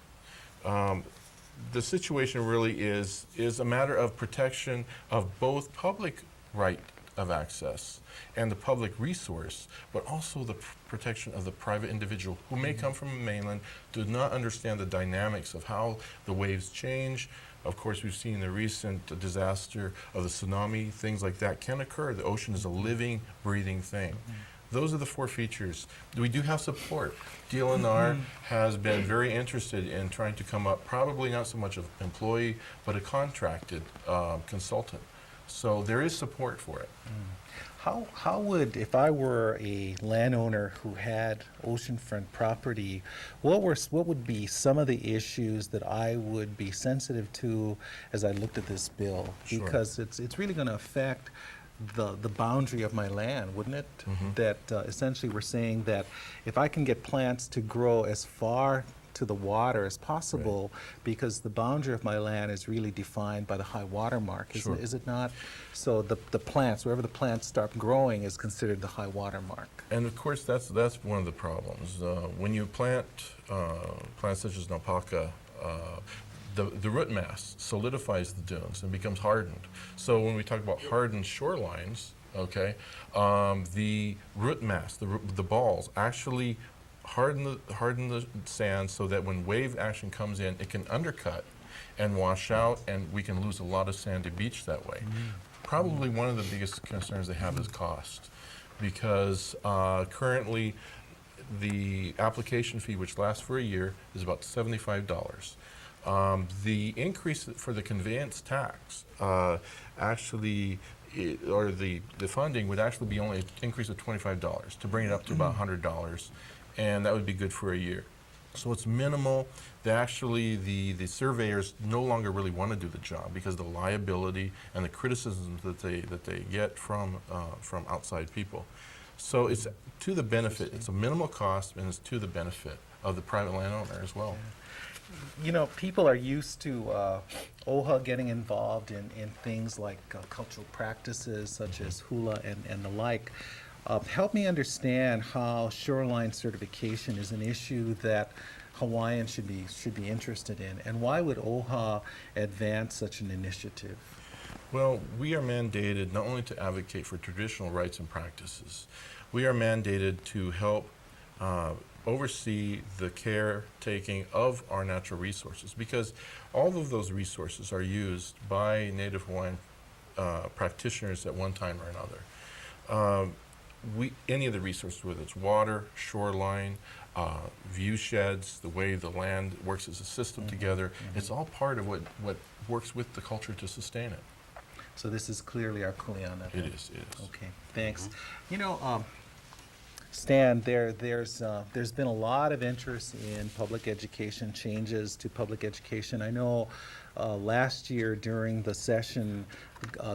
The situation really is a matter of protection of both public right of access and the public resource, but also the protection of the private individual who may come from a mainland, do not understand the dynamics of how the waves change. Of course, we've seen the recent disaster of the tsunami, things like that can occur. The ocean is a living, breathing thing. Those are the 4 features. We do have support. DLNR has been very interested in trying to come up, probably not so much an employee, but a contracted consultant. So there is support for it. How would, if I were a landowner who had oceanfront property, what would be some of the issues that I would be sensitive to as I looked at this bill? Sure. Because it's really going to affect the boundary of my land, wouldn't it? That essentially we're saying that if I can get plants to grow as far to the water as possible, because the boundary of my land is really defined by the high water mark, Sure. is it not? So the plants, wherever the plants start growing, is considered the high water mark. And of course, that's one of the problems. When you plant plants such as naupaka, the root mass solidifies the dunes and becomes hardened. So when we talk about hardened shorelines, okay, the root mass, the balls, actually harden the sand so that when wave action comes in, it can undercut and wash out, and we can lose a lot of sandy beach that way. Probably one of the biggest concerns they have is cost, because currently the application fee, which lasts for a year, is about $75. The increase for the conveyance tax actually, or the funding would actually be only an increase of $25 to bring it up to about $100, and that would be good for a year. So it's minimal. The surveyors no longer really want to do the job because of the liability and the criticisms that they get from outside people. So it's to the benefit. It's a minimal cost, and it's to the benefit of the private landowner as well. You know, people are used to OHA getting involved in things like cultural practices such as hula and the like. Help me understand how shoreline certification is an issue that Hawaiians should be interested in, and why would OHA advance such an initiative? Well, we are mandated not only to advocate for traditional rights and practices, we are mandated to help oversee the caretaking of our natural resources, because all of those resources are used by Native Hawaiian practitioners at one time or another. Any of the resources, whether it's water, shoreline, view sheds, the way the land works as a system together, it's all part of what works with the culture to sustain it. So this is clearly our kuleana. It is. Okay, thanks. You know, Stan, there's been a lot of interest in public education, changes to public education. I know last year during the session,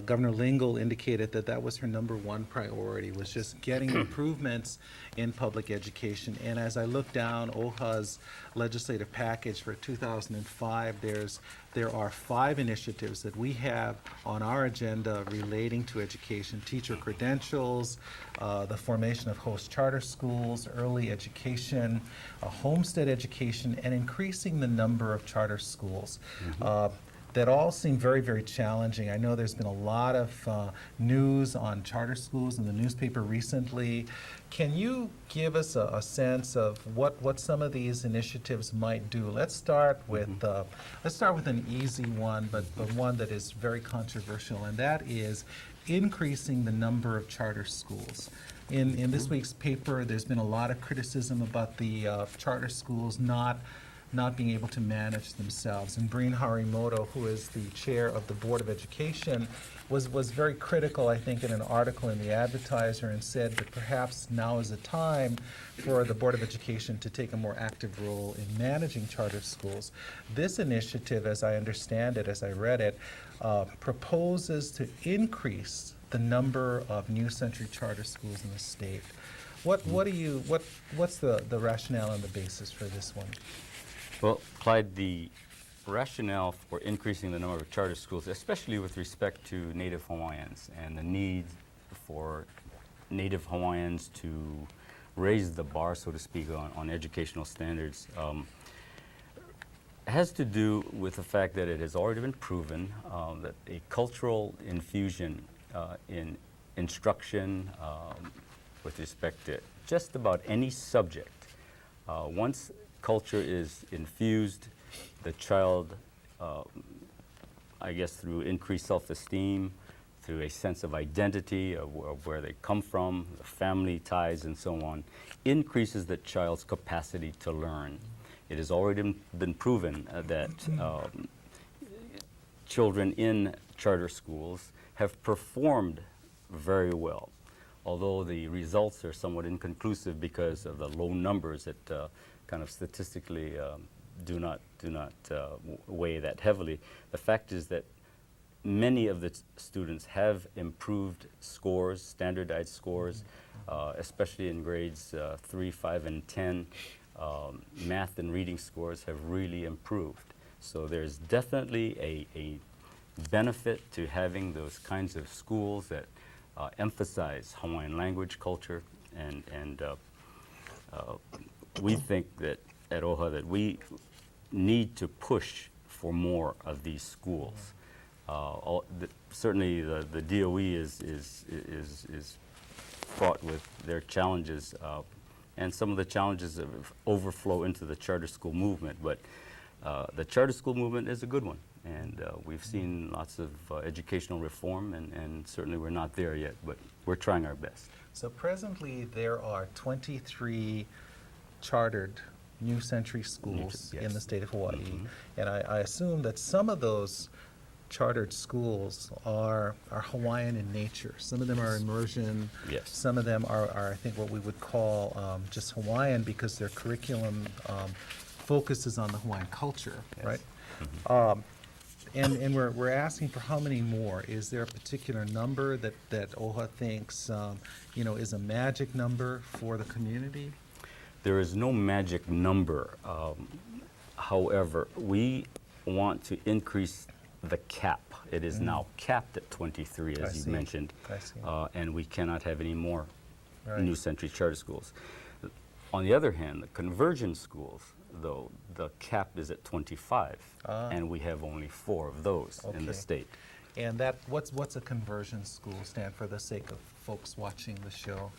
Governor Lingle indicated that was her #1 priority, was just getting improvements in public education. And as I look down OHA's legislative package for 2005, there are 5 initiatives that we have on our agenda relating to education: teacher credentials, the formation of host charter schools, early education, homestead education, and increasing the number of charter schools. That all seem very, very challenging. I know there's been a lot of news on charter schools in the newspaper recently. Can you give us a sense of what some of these initiatives might do? Let's start with an easy one, but one that is very controversial, and that is increasing the number of charter schools. In this week's paper, there's been a lot of criticism about the charter schools not being able to manage themselves. And Breen Harimoto, who is the chair of the Board of Education, was very critical, I think, in an article in the Advertiser, and said that perhaps now is the time for the Board of Education to take a more active role in managing charter schools. This initiative, as I understand it, as I read it, proposes to increase the number of New Century charter schools in the state. What's the rationale and the basis for this one? Well, Clyde, the rationale for increasing the number of charter schools, especially with respect to Native Hawaiians and the need for Native Hawaiians to raise the bar, so to speak, on educational standards, has to do with the fact that it has already been proven that a cultural infusion in instruction, with respect to just about any subject. Once culture is infused, the child, I guess through increased self-esteem, through a sense of identity of where they come from, the family ties and so on, increases the child's capacity to learn. It has already been proven that children in charter schools have performed very well, although the results are somewhat inconclusive because of the low numbers that kind of statistically do not weigh that heavily. The fact is that many of the students have improved scores, standardized scores, especially in grades 3, 5, and 10. Math and reading scores have really improved. So there's definitely a benefit to having those kinds of schools that emphasize Hawaiian language, culture, and we think that at OHA that we need to push for more of these schools. Certainly the DOE is fraught with their challenges, and some of the challenges overflow into the charter school movement, but the charter school movement is a good one, and we've seen lots of educational reform, and certainly we're not there yet, but we're trying our best. So presently, there are 23 chartered New Century schools Yes. in the state of Hawaii. Mhm. And I assume that some of those chartered schools are Hawaiian in nature. Some of them are immersion. Yes. Some of them are I think, what we would call just Hawaiian because their curriculum focuses on the Hawaiian culture, right? And we're asking for how many more? Is there a particular number that OHA thinks is a magic number for the community? There is no magic number. However, we want to increase the cap. It is now capped at 23, I as you see. mentioned, I see. and we cannot have any more Right. New Century charter schools. On the other hand, the conversion schools, though, the cap is at 25, and we have only 4 of those in the Okay. state. And what's a conversion school stand for the sake of folks watching the show?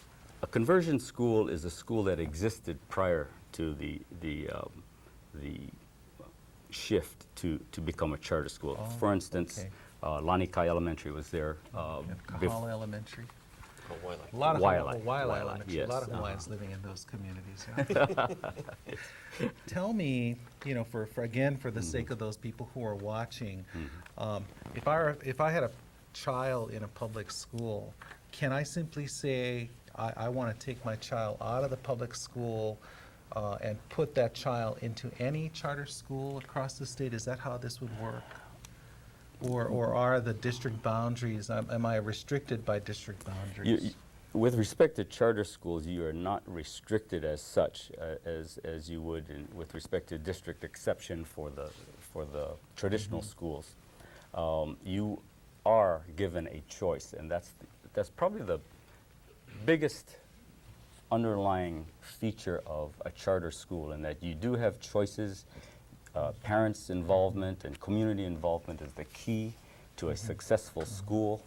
A conversion school is a school that existed prior to the shift to become a charter school. Oh, For instance, okay. Lanikai Elementary was there. And bef- Kahala Elementary. Hawai'i. A lot of Waialae. Waialae Waialae, Elementary. yes, A lot of Hawaiians uh-huh. living in those communities. Yeah. Tell me, for again, for the sake of those people who are watching, if I had a child in a public school, can I simply say I want to take my child out of the public school and put that child into any charter school across the state? Is that how this would work? Or are the district boundaries, am I restricted by district boundaries? With respect to charter schools, you are not restricted as such as you would with respect to district exception for the traditional schools. You are given a choice, and that's probably the biggest underlying feature of a charter school, in that you do have choices. Parents' involvement and community involvement is the key to a successful school.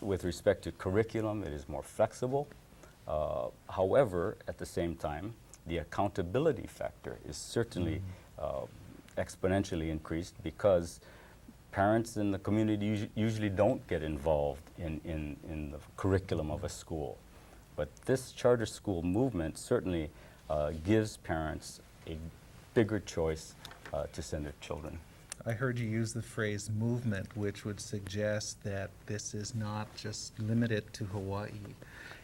With respect to curriculum, it is more flexible. However, at the same time, the accountability factor is certainly exponentially increased, because parents in the community usually don't get involved in the curriculum of a school. But this charter school movement certainly gives parents a bigger choice to send their children. I heard you use the phrase movement, which would suggest that this is not just limited to Hawaii.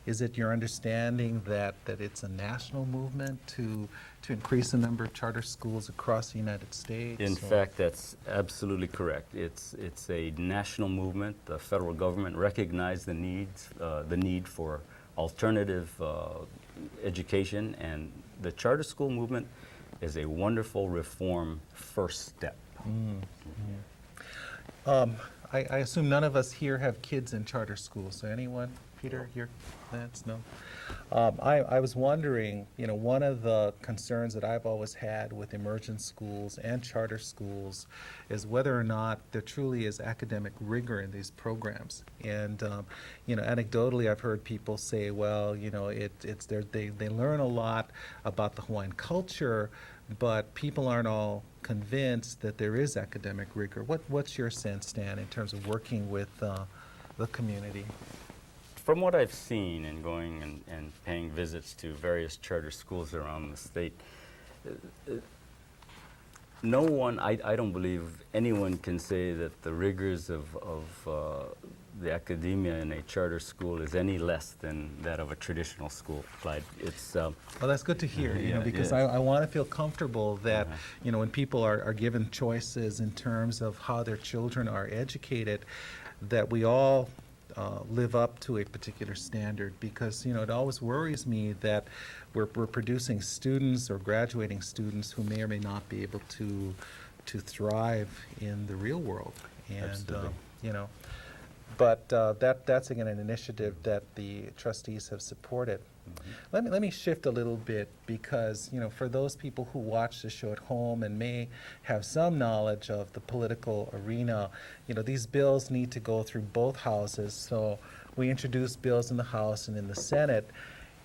Is it your understanding that it's a national movement to increase the number of charter schools across the United States? In or- fact, that's absolutely correct. It's a national movement. The federal government recognized the need for alternative education, and the charter school movement is a wonderful reform first step. I assume none of us here have kids in charter schools. So anyone? Peter, your Lance? No? I was wondering, one of the concerns that I've always had with immersion schools and charter schools is whether or not there truly is academic rigor in these programs. And, anecdotally, I've heard people say, well, they learn a lot about the Hawaiian culture, but people aren't all convinced that there is academic rigor. What's your sense, Stan, in terms of working with the community? From what I've seen and going and paying visits to various charter schools around the state, no one, I don't believe anyone can say that the rigors of the academia in a charter school is any less than that of a traditional school, Clyde. It's Well, that's good to hear, because yeah. I want to feel comfortable that, when people are given choices in terms of how their children are educated, that we all live up to a particular standard, because it always worries me that we're producing students or graduating students who may or may not be able to thrive in the real world. And Absolutely. But that's again an initiative that the trustees have supported. Let me shift a little bit, because for those people who watch the show at home and may have some knowledge of the political arena, these bills need to go through both houses. So we introduce bills in the House and in the Senate,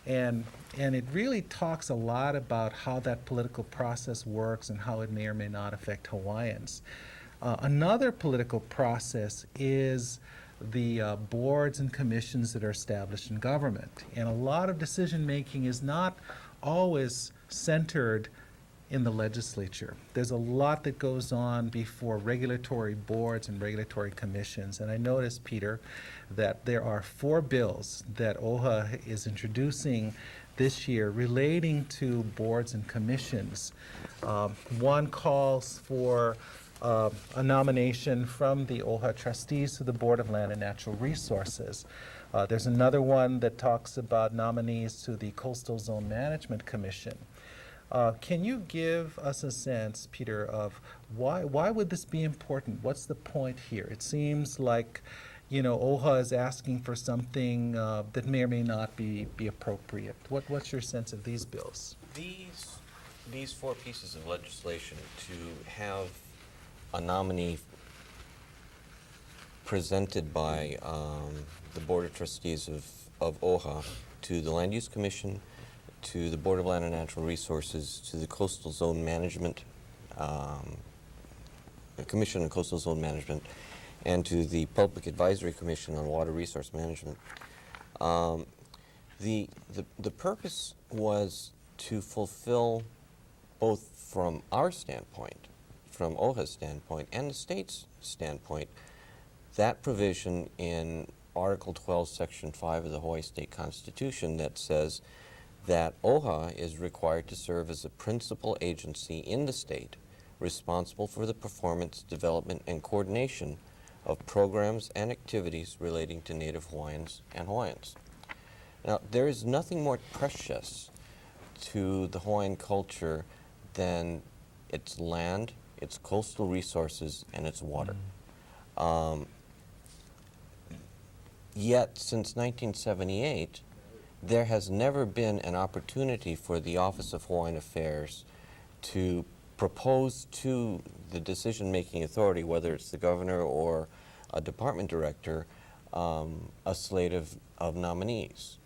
and it really talks a lot about how that political process works and how it may or may not affect Hawaiians. Another political process is the boards and commissions that are established in government. And a lot of decision-making is not always centered in the legislature. There's a lot that goes on before regulatory boards and regulatory commissions. And I noticed, Peter, that there are 4 bills that OHA is introducing this year relating to boards and commissions. One calls for a nomination from the OHA trustees to the Board of Land and Natural Resources. There's another one that talks about nominees to the Coastal Zone Management Commission. Can you give us a sense, Peter, of why would this be important? What's the point here? It seems like OHA is asking for something that may or may not be appropriate. What's your sense of these bills? These 4 pieces of legislation to have a nominee presented by the Board of Trustees of OHA to the Land Use Commission, to the Board of Land and Natural Resources, to the Coastal Zone Management, Commission on Coastal Zone Management, and to the Public Advisory Commission on Water Resource Management. The purpose was to fulfill, both from our standpoint, from OHA's standpoint, and the state's standpoint, that provision in Article 12, Section 5 of the Hawaii State Constitution that says that OHA is required to serve as a principal agency in the state responsible for the performance, development, and coordination of programs and activities relating to Native Hawaiians and Hawaiians. Now, there is nothing more precious to the Hawaiian culture than its land, its coastal resources, and its water. Yet, since 1978, there has never been an opportunity for the Office of Hawaiian Affairs to propose to the decision-making authority, whether it's the governor or a department director, a slate of nominees.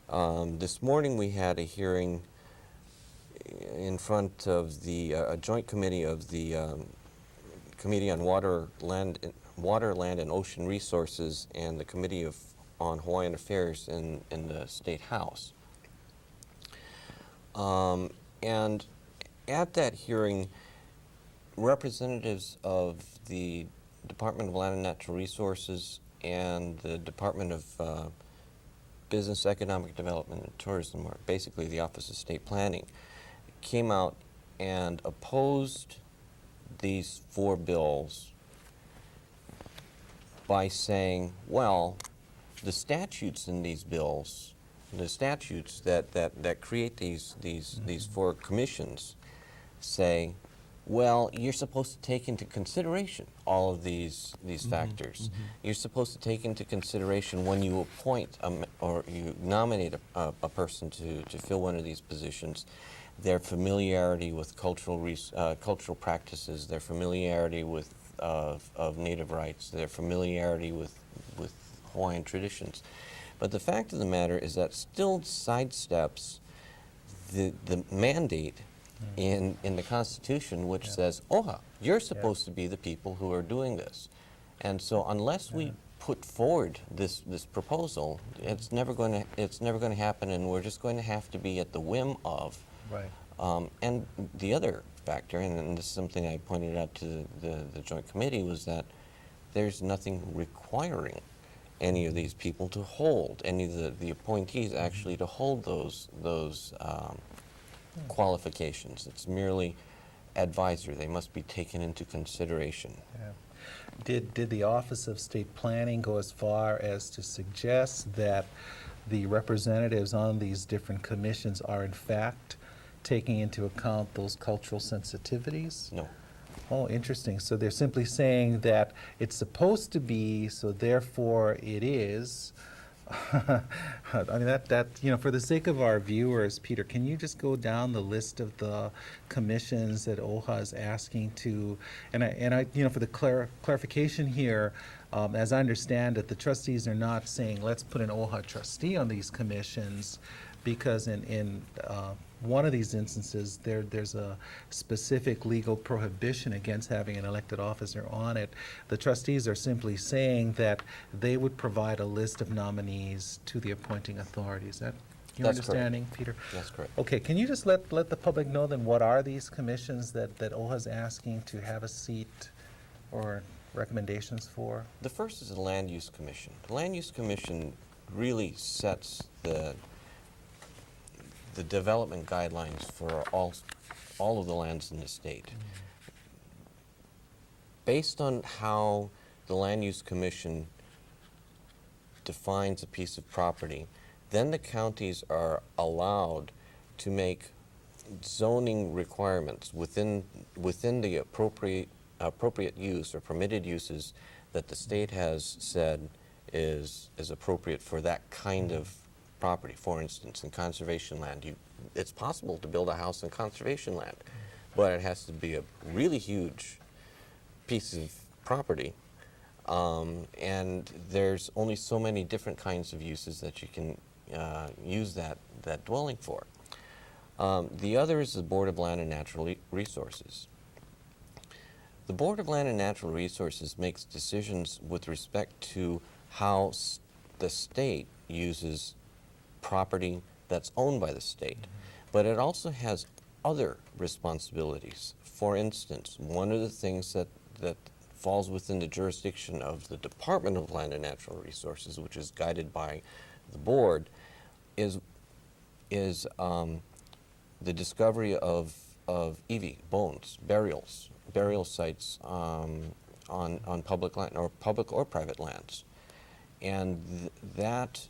This morning we had a hearing in front of the a joint committee of the Committee on Water, Land, and Ocean Resources and the Committee on Hawaiian Affairs in the State House. And at that hearing, representatives of the Department of Land and Natural Resources and the Department of Business, Economic Development, and Tourism, or basically the Office of State Planning, came out and opposed these 4 bills by saying, well, the statutes in these bills, the statutes that create these 4 commissions, say Well, you're supposed to take into consideration all of these factors. You're supposed to take into consideration when you appoint or you nominate a person to fill one of these positions, their familiarity with cultural practices, their familiarity with of Native rights, their familiarity with Hawaiian traditions. But the fact of the matter is that still sidesteps the mandate in the Constitution, which says, OHA, you're supposed to be the people who are doing this. And so unless we put forward this proposal, it's never going to happen, and we're just going to have to be at the whim of. Right. And the other factor, and this is something I pointed out to the Joint Committee, was that there's nothing requiring any of these people to hold, any of the appointees actually to hold those qualifications. It's merely advisory. They must be taken into consideration. Yeah. Did the Office of State Planning go as far as to suggest that the representatives on these different commissions are in fact taking into account those cultural sensitivities? No. Oh, interesting. So they're simply saying that it's supposed to be, so therefore it is. I mean, that for the sake of our viewers, Peter, can you just go down the list of the commissions that OHA is asking to, and I for the clarification here, as I understand it, the trustees are not saying let's put an OHA trustee on these commissions, because in one of these instances, there's a specific legal prohibition against having an elected officer on it. The trustees are simply saying that they would provide a list of nominees to the appointing authority. Is that your That's understanding, Peter? That's correct. Okay, can you just let the public know then what are these commissions that OHA's asking to have a seat or recommendations for? The first is the Land Use Commission. The Land Use Commission really sets the development guidelines for all of the lands in the state. Based on how the Land Use Commission defines a piece of property, then the counties are allowed to make zoning requirements within the appropriate use or permitted uses that the state has said is appropriate for that kind of property. For instance, in conservation land, it's possible to build a house in conservation land, but it has to be a really huge piece of property, and there's only so many different kinds of uses that you can use that dwelling for. The other is the Board of Land and Natural Resources. The Board of Land and Natural Resources makes decisions with respect to how the state uses property that's owned by the state, but it also has other responsibilities. For instance, one of the things that falls within the jurisdiction of the Department of Land and Natural Resources, which is guided by the board, is the discovery of iwi, bones, burial sites on public land, or public or private lands. And that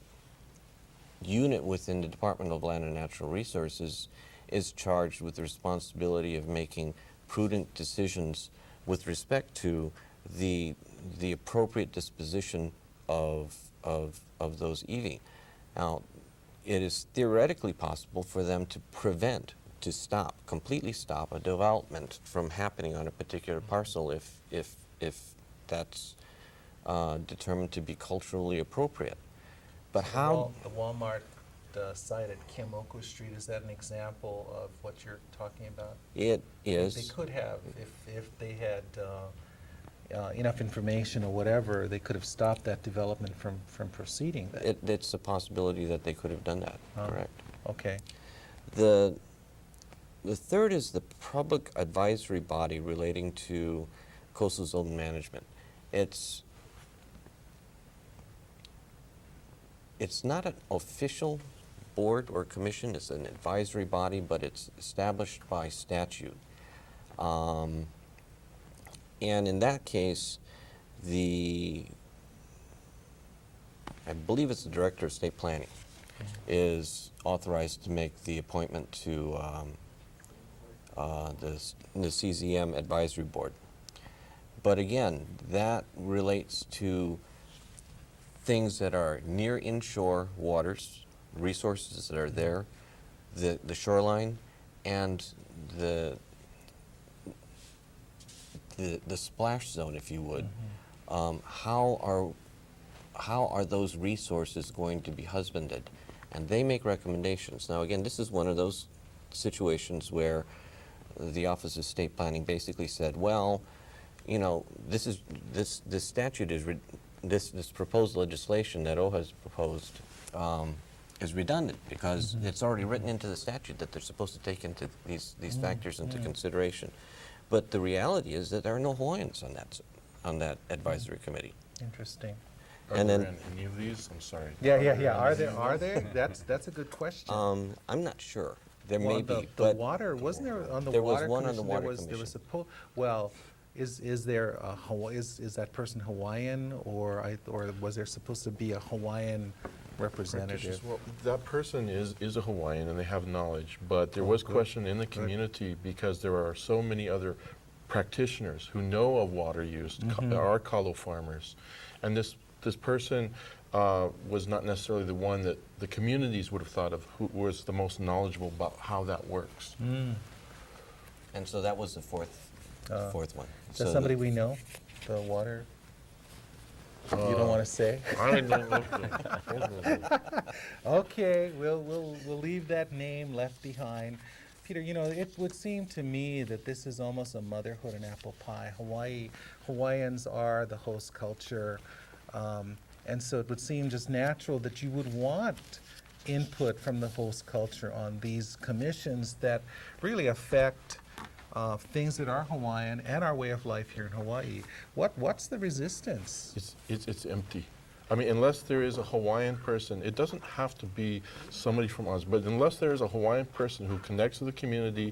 unit within the Department of Land and Natural Resources is charged with the responsibility of making prudent decisions with respect to the appropriate disposition of those iwi. Now, it is theoretically possible for them to completely stop a development from happening on a particular parcel if that's determined to be culturally appropriate. But how? The Walmart site at Kemoku Street, is that an example of what you're talking about? It is. They could have, if they had enough information or whatever, they could have stopped that development from proceeding. It's a possibility that they could have done that, correct. Okay. The third is the public advisory body relating to coastal zone management. It's not an official board or commission, it's an advisory body, but it's established by statute. And in that case, I believe it's the Director of State Planning, is authorized to make the appointment to the CZM Advisory Board. But again, that relates to things that are near inshore waters, resources that are there, the shoreline, and the splash zone, if you would. How are those resources going to be husbanded? And they make recommendations. Now again, this is one of those situations where the Office of State Planning basically said, well, you know, this statute is this proposed legislation that OHA has proposed is redundant because it's already written into the statute that they're supposed to take into these factors into consideration. But the reality is that there are no Hawaiians on that advisory committee. Interesting. Are And there then- any of these? I'm sorry. Yeah. Are there? That's a good question. I'm not sure. There Well, may the, be, the but water, wasn't there on the There was water one on the commission, water there was commission. well, is there a is that person Hawaiian, or was there supposed to be a Hawaiian representative? Well, that person is a Hawaiian and they have knowledge, but there was good. question in the community because there are so many other practitioners who know of water use, are kalo farmers, and this person was not necessarily the one that the communities would have thought of who was the most knowledgeable about how that works. and so that was the fourth one. Is that somebody we know? The water? You don't want to say? I don't know. Okay, we'll leave that name left behind. Peter, you know, it would seem to me that this is almost a motherhood and apple pie. Hawaiians are the host culture, and so it would seem just natural that you would want input from the host culture on these commissions that really affect things that are Hawaiian and our way of life here in Hawaii. What's the resistance? It's empty. I mean, unless there is a Hawaiian person, it doesn't have to be somebody from us, but unless there is a Hawaiian person who connects to the community,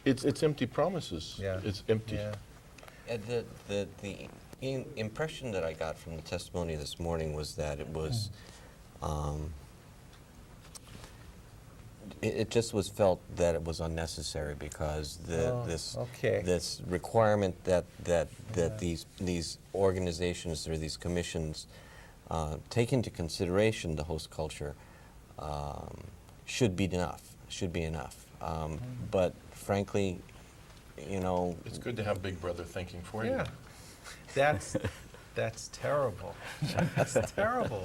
it's empty promises. Yeah. It's empty. Yeah. And the impression that I got from the testimony this morning was that it was, it just was felt that it was unnecessary because this requirement that these organizations or these commissions take into consideration the host culture should be enough. But frankly, you know, It's good to have Big Brother thinking for you. Yeah, that's terrible. That's terrible.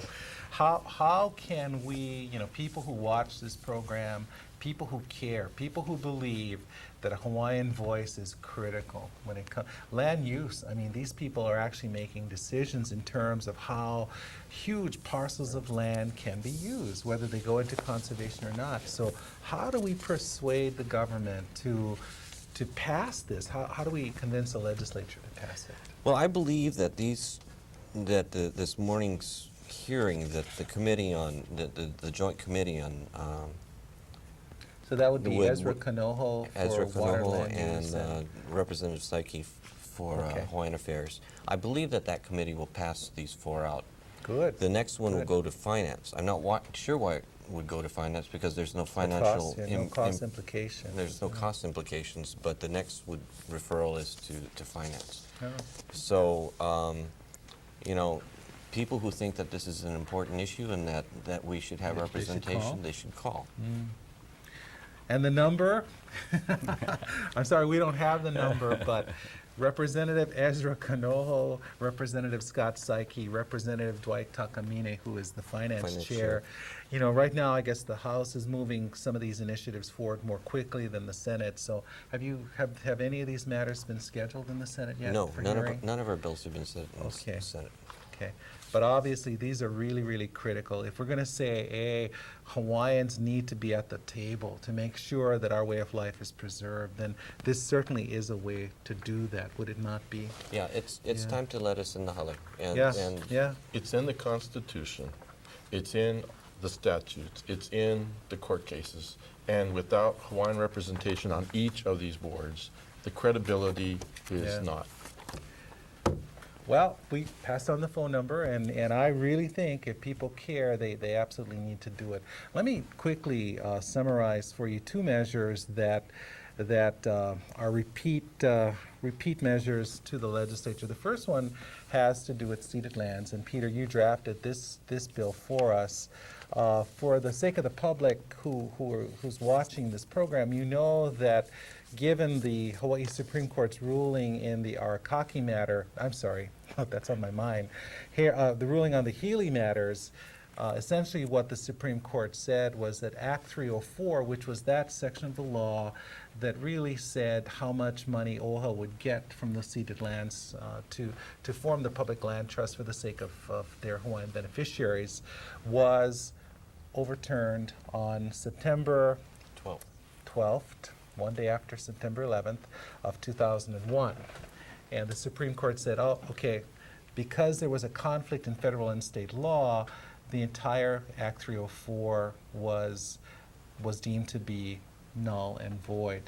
How can we, you know, people who watch this program, people who care, people who believe that a Hawaiian voice is critical when it comes land use? I mean, these people are actually making decisions in terms of how huge parcels of land can be used, whether they go into conservation or not. So how do we persuade the government to pass this? How do we convince the legislature to pass it? well, I believe that this morning's hearing, that the committee on the joint committee on So that would be Would- Ezra Kanoho Ezra for water, Kanoho land use, and Representative Saiki for Okay. Hawaiian Affairs. I believe that committee will pass these four out. Good. The next one will Good. go to finance. I'm not sure why it would go to finance because there's no The financial cost, yeah, no cost implication. there's no cost implications, but the next referral is to finance. Oh. So, you know, people who think that this is an important issue and that we should have They should call. representation, they should call. And the number, I'm sorry, we don't have the number, but Representative Ezra Kanoho, Representative Scott Saiki, Representative Dwight Takamine, who is the finance Finance chair. chair. You know, right now, I guess the House is moving some of these initiatives forward more quickly than the Senate. So have any of these matters been scheduled in the Senate yet No, for none hearing? of our bills have been set in Okay. the Senate. Okay, but obviously, these are really, really critical. If we're going to say, hey, Hawaiians need to be at the table to make sure that our way of life is preserved, then this certainly is a way to do that, would it not be? Yeah, it's Yeah. time to let us in the hale. And, Yeah, and yeah, It's in the Constitution. It's in the statutes. It's in the court cases. And without Hawaiian representation on each of these boards, the credibility is Yeah. not. well, we passed on the phone number, and I really think if people care, they absolutely need to do it. Let me quickly summarize for you two measures that that are repeat measures to the legislature. The first one has to do with ceded lands, and Peter, you drafted this bill for us. For the sake of the public who's watching this program, you know that given the Hawaii Supreme Court's ruling in the Arakaki matter, I'm sorry, that's on my mind, here, the ruling on the Healy matters, essentially what the Supreme Court said was that Act 304, which was that section of the law that really said how much money OHA would get from the ceded lands to form the public land trust for the sake of their Hawaiian beneficiaries, was overturned on September 12th, one day after September 11th of 2001. And the Supreme Court said, oh, okay, because there was a conflict in federal and state law, the entire Act 304 was deemed to be null and void.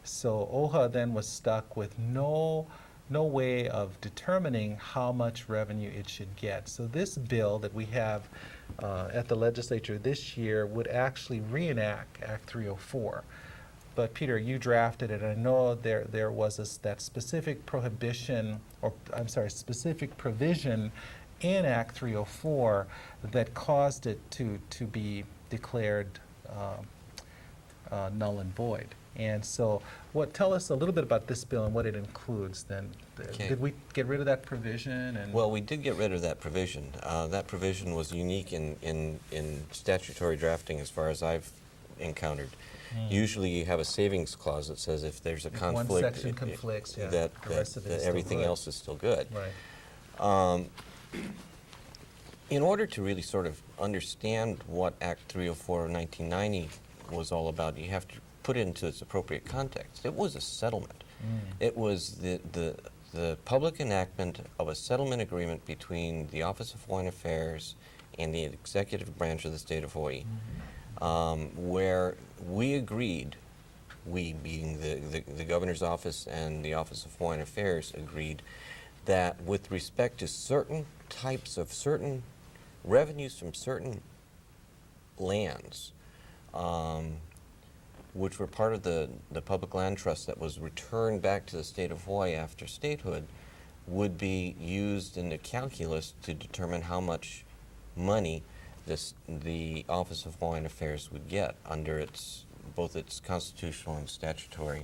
So OHA then was stuck with no way of determining how much revenue it should get. So this bill that we have at the legislature this year would actually reenact Act 304. But Peter, you drafted it. I know there was that specific prohibition, or I'm sorry, specific provision in Act 304 that caused it to be declared null and void. And so, tell us a little bit about this bill and what it includes. Then, Okay. Did we get rid of that provision? And Well, we did get rid of that provision. That provision was unique in statutory drafting as far as I've encountered. Usually you have a savings clause that says if there's a If conflict, one section conflicts, yeah, that the rest of it is still everything good. else is still good. right. In order to really sort of understand what Act 304 of 1990 was all about, you have to put it into its appropriate context. It was a settlement. It was the public enactment of a settlement agreement between the Office of Hawaiian Affairs and the executive branch of the state of Hawaii, where we agreed, we being the governor's office and the Office of Hawaiian Affairs agreed, that with respect to certain types of certain revenues from certain lands, which were part of the public land trust that was returned back to the state of Hawaii after statehood, would be used in the calculus to determine how much money the Office of Hawaiian Affairs would get under both its constitutional and statutory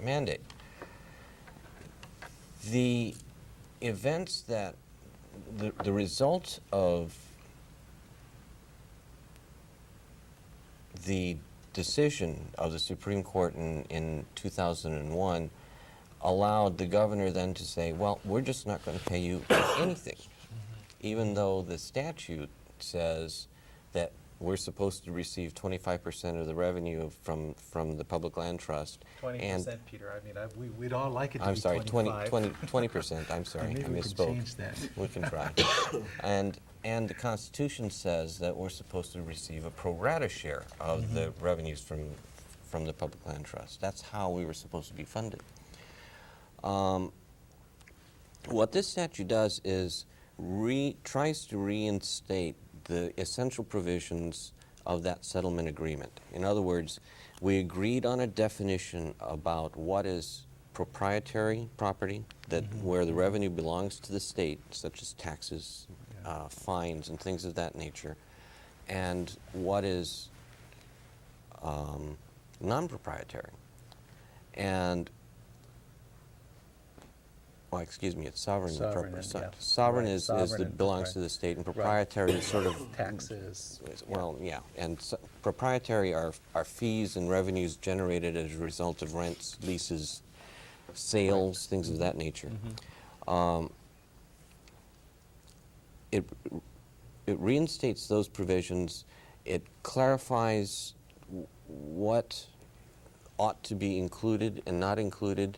mandate. The events that the result of the decision of the Supreme Court in 2001 allowed the governor then to say, well, we're just not going to pay you anything, even though the statute says that we're supposed to receive 25% of the revenue from the public land trust. 20%, Peter. I mean, we'd all like it to I'm be sorry, 25. 20%. I'm sorry, Maybe I we misspoke. can change that. We can try. And the Constitution says that we're supposed to receive a pro rata share of the revenues from the public land trust. That's how we were supposed to be funded. What this statute does is tries to reinstate the essential provisions of that settlement agreement. In other words, we agreed on a definition about what is proprietary property, that where the revenue belongs to the state, such as taxes, fines, and things of that nature, and what is non-proprietary. And well, excuse me, it's sovereign. Sovereign, yeah. Sovereign Right, is sovereign that and belongs to the state, and proprietary is sort of Taxes. well, yeah, and proprietary are fees and revenues generated as a result of rents, leases, sales, things of that nature. It reinstates those provisions. It clarifies what ought to be included and not included,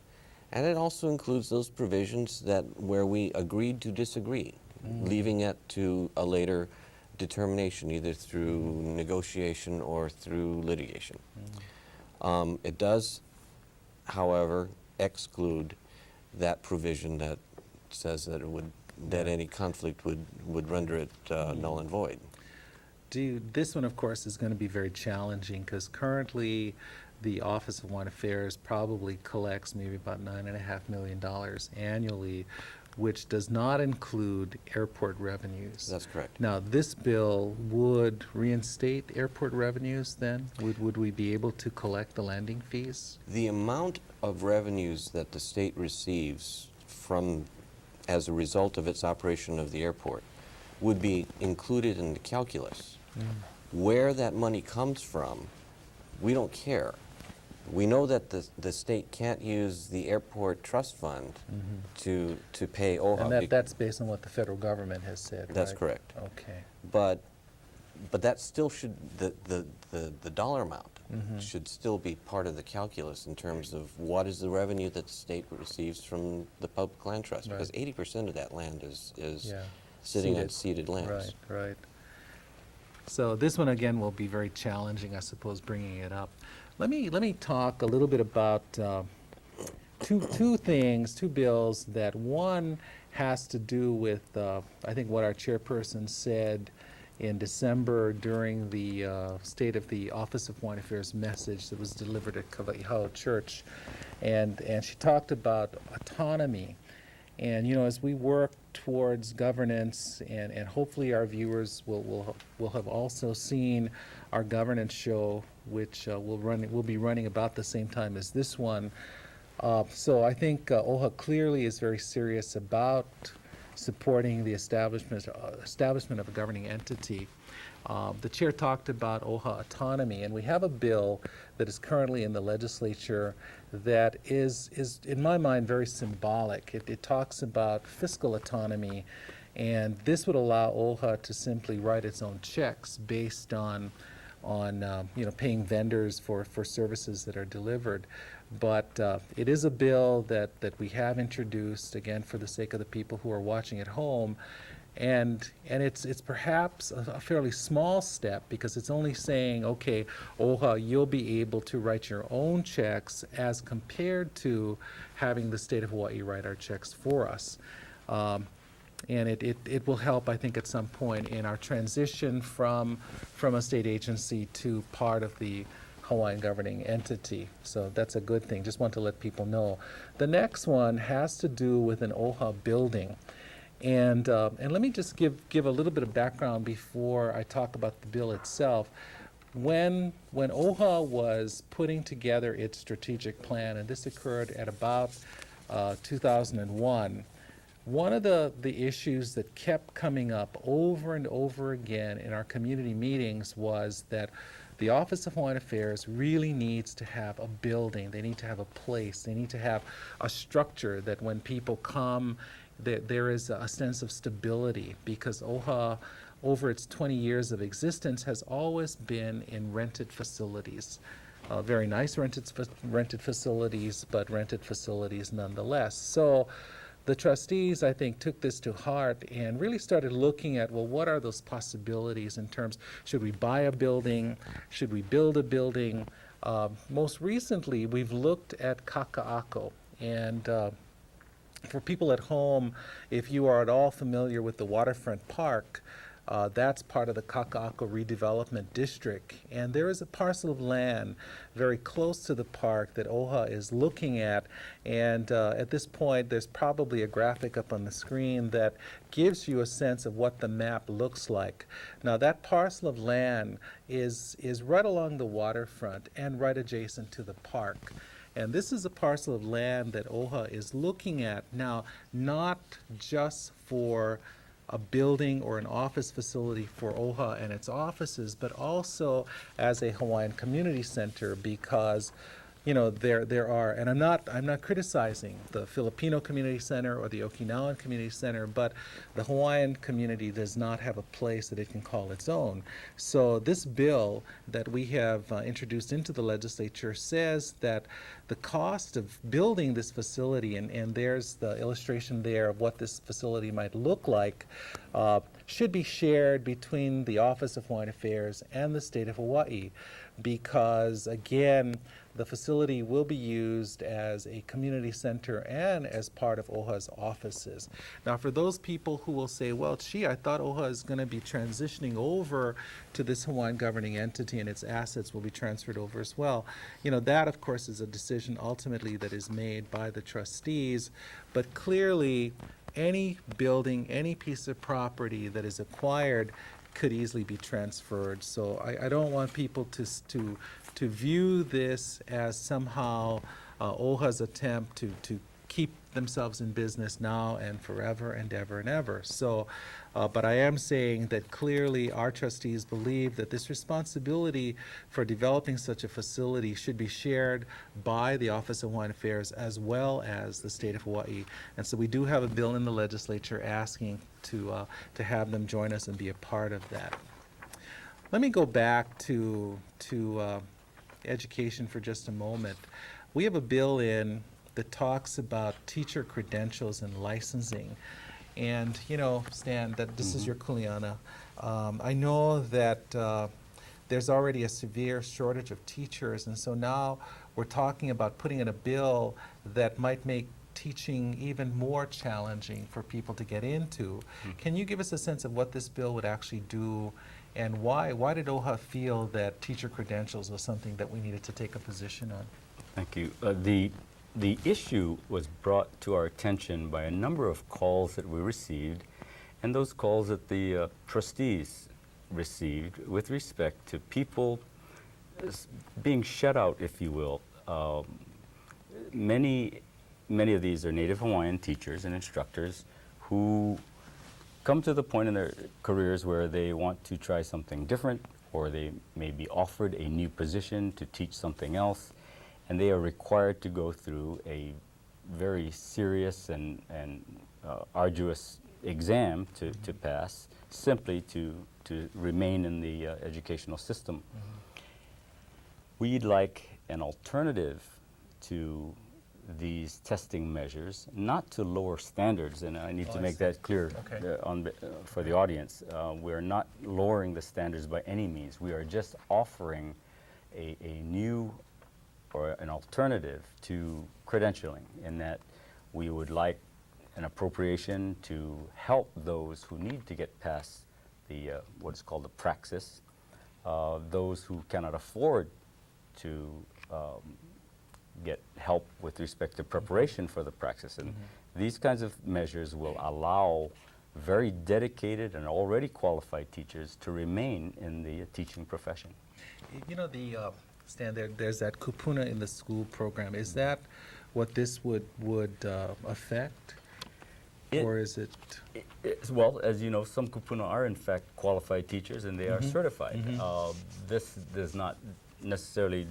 and it also includes those provisions where we agreed to disagree, leaving it to a later determination, either through negotiation or through litigation. It does, however, exclude that provision that says that any conflict would render it null and void. do, this one, of course, is going to be very challenging because currently the Office of Hawaiian Affairs probably collects maybe about $9.5 million annually, which does not include airport revenues. That's correct. Now, this bill would reinstate airport revenues then? Would we be able to collect the landing fees? The amount of revenues that the state receives from, as a result of its operation of the airport, would be included in the calculus. Where that money comes from, we don't care. We know that the state can't use the airport trust fund to pay OHA. And that's based on what the federal government has said, right? That's correct. Okay. But that still should, the dollar amount should still be part of the calculus in terms of what is the revenue that the state receives from the public land trust. Right. Because 80% of that land is Yeah. sitting on Ceded. ceded lands. Right. So this one, again, will be very challenging, I suppose, bringing it up. Let me talk a little bit about two things, two bills. That one has to do with, I think, what our chairperson said in December during the State of the Office of Hawaiian Affairs message that was delivered at Halealoha Church, and she talked about autonomy. And as we work towards governance, and hopefully our viewers will have also seen our governance show, which will be running about the same time as this one. So I think OHA clearly is very serious about supporting the establishment of a governing entity. The chair talked about OHA autonomy, and we have a bill that is currently in the legislature that is in my mind, very symbolic. It talks about fiscal autonomy, and this would allow OHA to simply write its own checks based on paying vendors for services that are delivered. But it is a bill that we have introduced, again, for the sake of the people who are watching at home. And it's perhaps a fairly small step, because it's only saying, okay, OHA, you'll be able to write your own checks as compared to having the state of Hawaii write our checks for us. And it will help, I think, at some point in our transition from a state agency to part of the Hawaiian governing entity. So that's a good thing. Just want to let people know. The next one has to do with an OHA building. And let me just give a little bit of background before I talk about the bill itself. When OHA was putting together its strategic plan, and this occurred at about 2001, one of the issues that kept coming up over and over again in our community meetings was that the Office of Hawaiian Affairs really needs to have a building. They need to have a place. They need to have a structure that when people come, there is a sense of stability, because OHA, over its 20 years of existence, has always been in rented facilities. Very nice rented facilities, but rented facilities nonetheless. So the trustees, I think, took this to heart and really started looking at, well, what are those possibilities in terms, should we buy a building? Should we build a building? Most recently, we've looked at Kaka'ako, and for people at home, if you are at all familiar with the Waterfront Park, that's part of the Kaka'ako Redevelopment District. And there is a parcel of land very close to the park that OHA is looking at. And at this point, there's probably a graphic up on the screen that gives you a sense of what the map looks like. Now, that parcel of land is right along the waterfront and right adjacent to the park. And this is a parcel of land that OHA is looking at now, not just for a building or an office facility for OHA and its offices, but also as a Hawaiian community center, because there are, and I'm not criticizing the Filipino Community Center or the Okinawan Community Center, but the Hawaiian community does not have a place that it can call its own. So this bill that we have introduced into the legislature says that the cost of building this facility, and there's the illustration there of what this facility might look like, should be shared between the Office of Hawaiian Affairs and the state of Hawaii. because, again, the facility will be used as a community center and as part of OHA's offices. Now, for those people who will say, well, gee, I thought OHA is going to be transitioning over to this Hawaiian governing entity and its assets will be transferred over as well. You know, that, of course, is a decision ultimately that is made by the trustees, but clearly any building, any piece of property that is acquired could easily be transferred. So I don't want people to view this as somehow OHA's attempt to keep themselves in business now and forever and ever and ever. So, but I am saying that clearly our trustees believe that this responsibility for developing such a facility should be shared by the Office of Hawaiian Affairs as well as the state of Hawaii. And so we do have a bill in the legislature asking to have them join us and be a part of that. Let me go back to education for just a moment. We have a bill in that talks about teacher credentials and licensing. And, you know, Stan, that this is your kuleana. I know that there's already a severe shortage of teachers, and so now we're talking about putting in a bill that might make teaching even more challenging for people to get into. Can you give us a sense of what this bill would actually do, and why did OHA feel that teacher credentials was something that we needed to take a position on? Thank you. The issue was brought to our attention by a number of calls that we received, and those calls that the trustees received with respect to people being shut out, if you will. Many of these are Native Hawaiian teachers and instructors who come to the point in their careers where they want to try something different, or they may be offered a new position to teach something else, and they are required to go through a very serious and arduous exam to pass, simply to remain in the educational system. We'd like an alternative to these testing measures, not to lower standards, and I need to make that clear for the audience. We're not lowering the standards by any means. We are just offering a new or an alternative to credentialing, in that we would like an appropriation to help those who need to get past the what is called the praxis, those who cannot afford to get help with respect to preparation for the praxis. And these kinds of measures will allow very dedicated and already qualified teachers to remain in the teaching profession. You know, Stan, there's that Kupuna in the school program. Is that what this would affect? Or is it? Well, as you know, some Kupuna are in fact qualified teachers and they are certified. This does not necessarily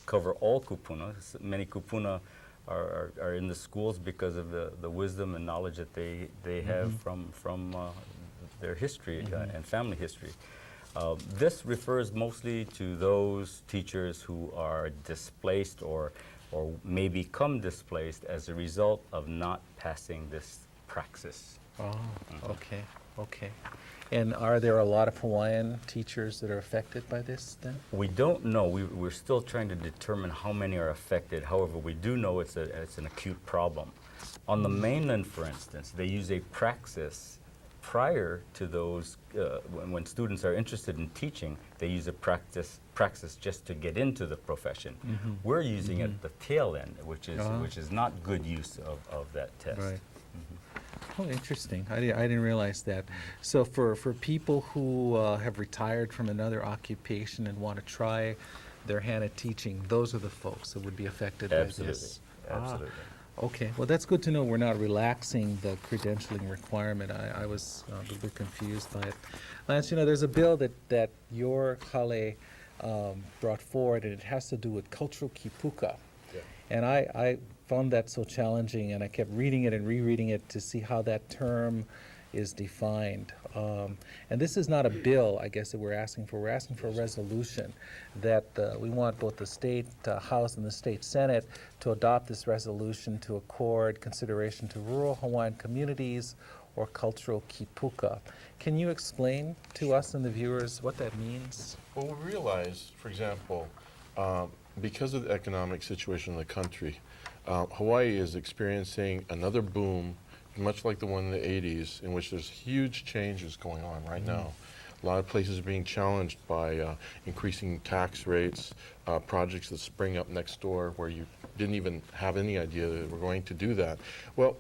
cover all Kupuna. Many Kupuna are in the schools because of the wisdom and knowledge that they have from their history and family history. This refers mostly to those teachers who are displaced or may become displaced as a result of not passing this praxis. Oh, okay. And are there a lot of Hawaiian teachers that are affected by this then? We don't know. We're still trying to determine how many are affected. However, we do know it's an acute problem. On the mainland, for instance, they use a praxis prior to those, when students are interested in teaching, they use a praxis just to get into the profession. We're using it at the tail end, which is not good use of that test. Right. Oh, interesting. I didn't realize that. So for people who have retired from another occupation and want to try their hand at teaching, those are the folks that would be affected by this. Absolutely. Okay, well, that's good to know. We're not relaxing the credentialing requirement. I was a little bit confused by it. Lance, you know, there's a bill that your Kalei brought forward, and it has to do with cultural kipuka. Yeah. And I found that so challenging, and I kept reading it and rereading it to see how that term is defined. And this is not a bill, I guess, that we're asking for. We're asking for a resolution that we want both the state House and the state Senate to adopt this resolution to accord consideration to rural Hawaiian communities or cultural kipuka. Can you explain to us and the viewers what that means? Well, we realize, for example, because of the economic situation in the country, Hawaii is experiencing another boom, much like the one in the 80s, in which there's huge changes going on right now. A lot of places are being challenged by increasing tax rates, projects that spring up next door where you didn't even have any idea that we're going to do that. Well,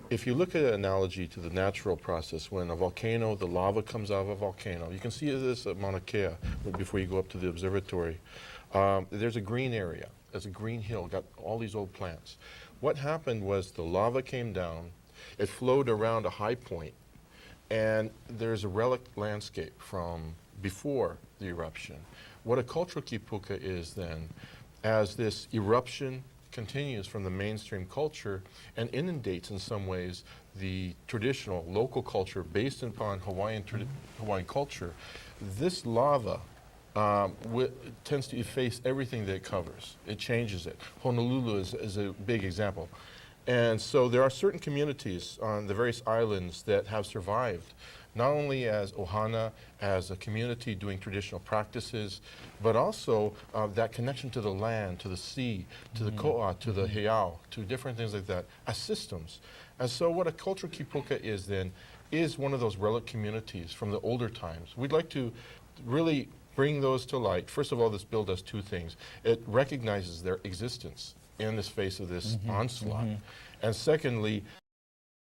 if you look at an analogy to the natural process, when a volcano, the lava comes out of a volcano, you can see this at Mauna Kea before you go up to the observatory. There's a green area. There's a green hill, got all these old plants. What happened was the lava came down, it flowed around a high point, and there's a relic landscape from before the eruption. What a cultural kipuka is then, as this eruption continues from the mainstream culture and inundates in some ways the traditional local culture based upon Hawaiian culture, this lava tends to efface everything that it covers. It changes it. Honolulu is a big example. And so there are certain communities on the various islands that have survived, not only as ohana, as a community doing traditional practices, but also that connection to the land, to the sea, to the ko'a, to the heiau, to different things like that, as systems. And so what a cultural kipuka is then, is one of those relic communities from the older times. We'd like to really bring those to light. First of all, this bill does two things. It recognizes their existence in this face of this onslaught. And secondly,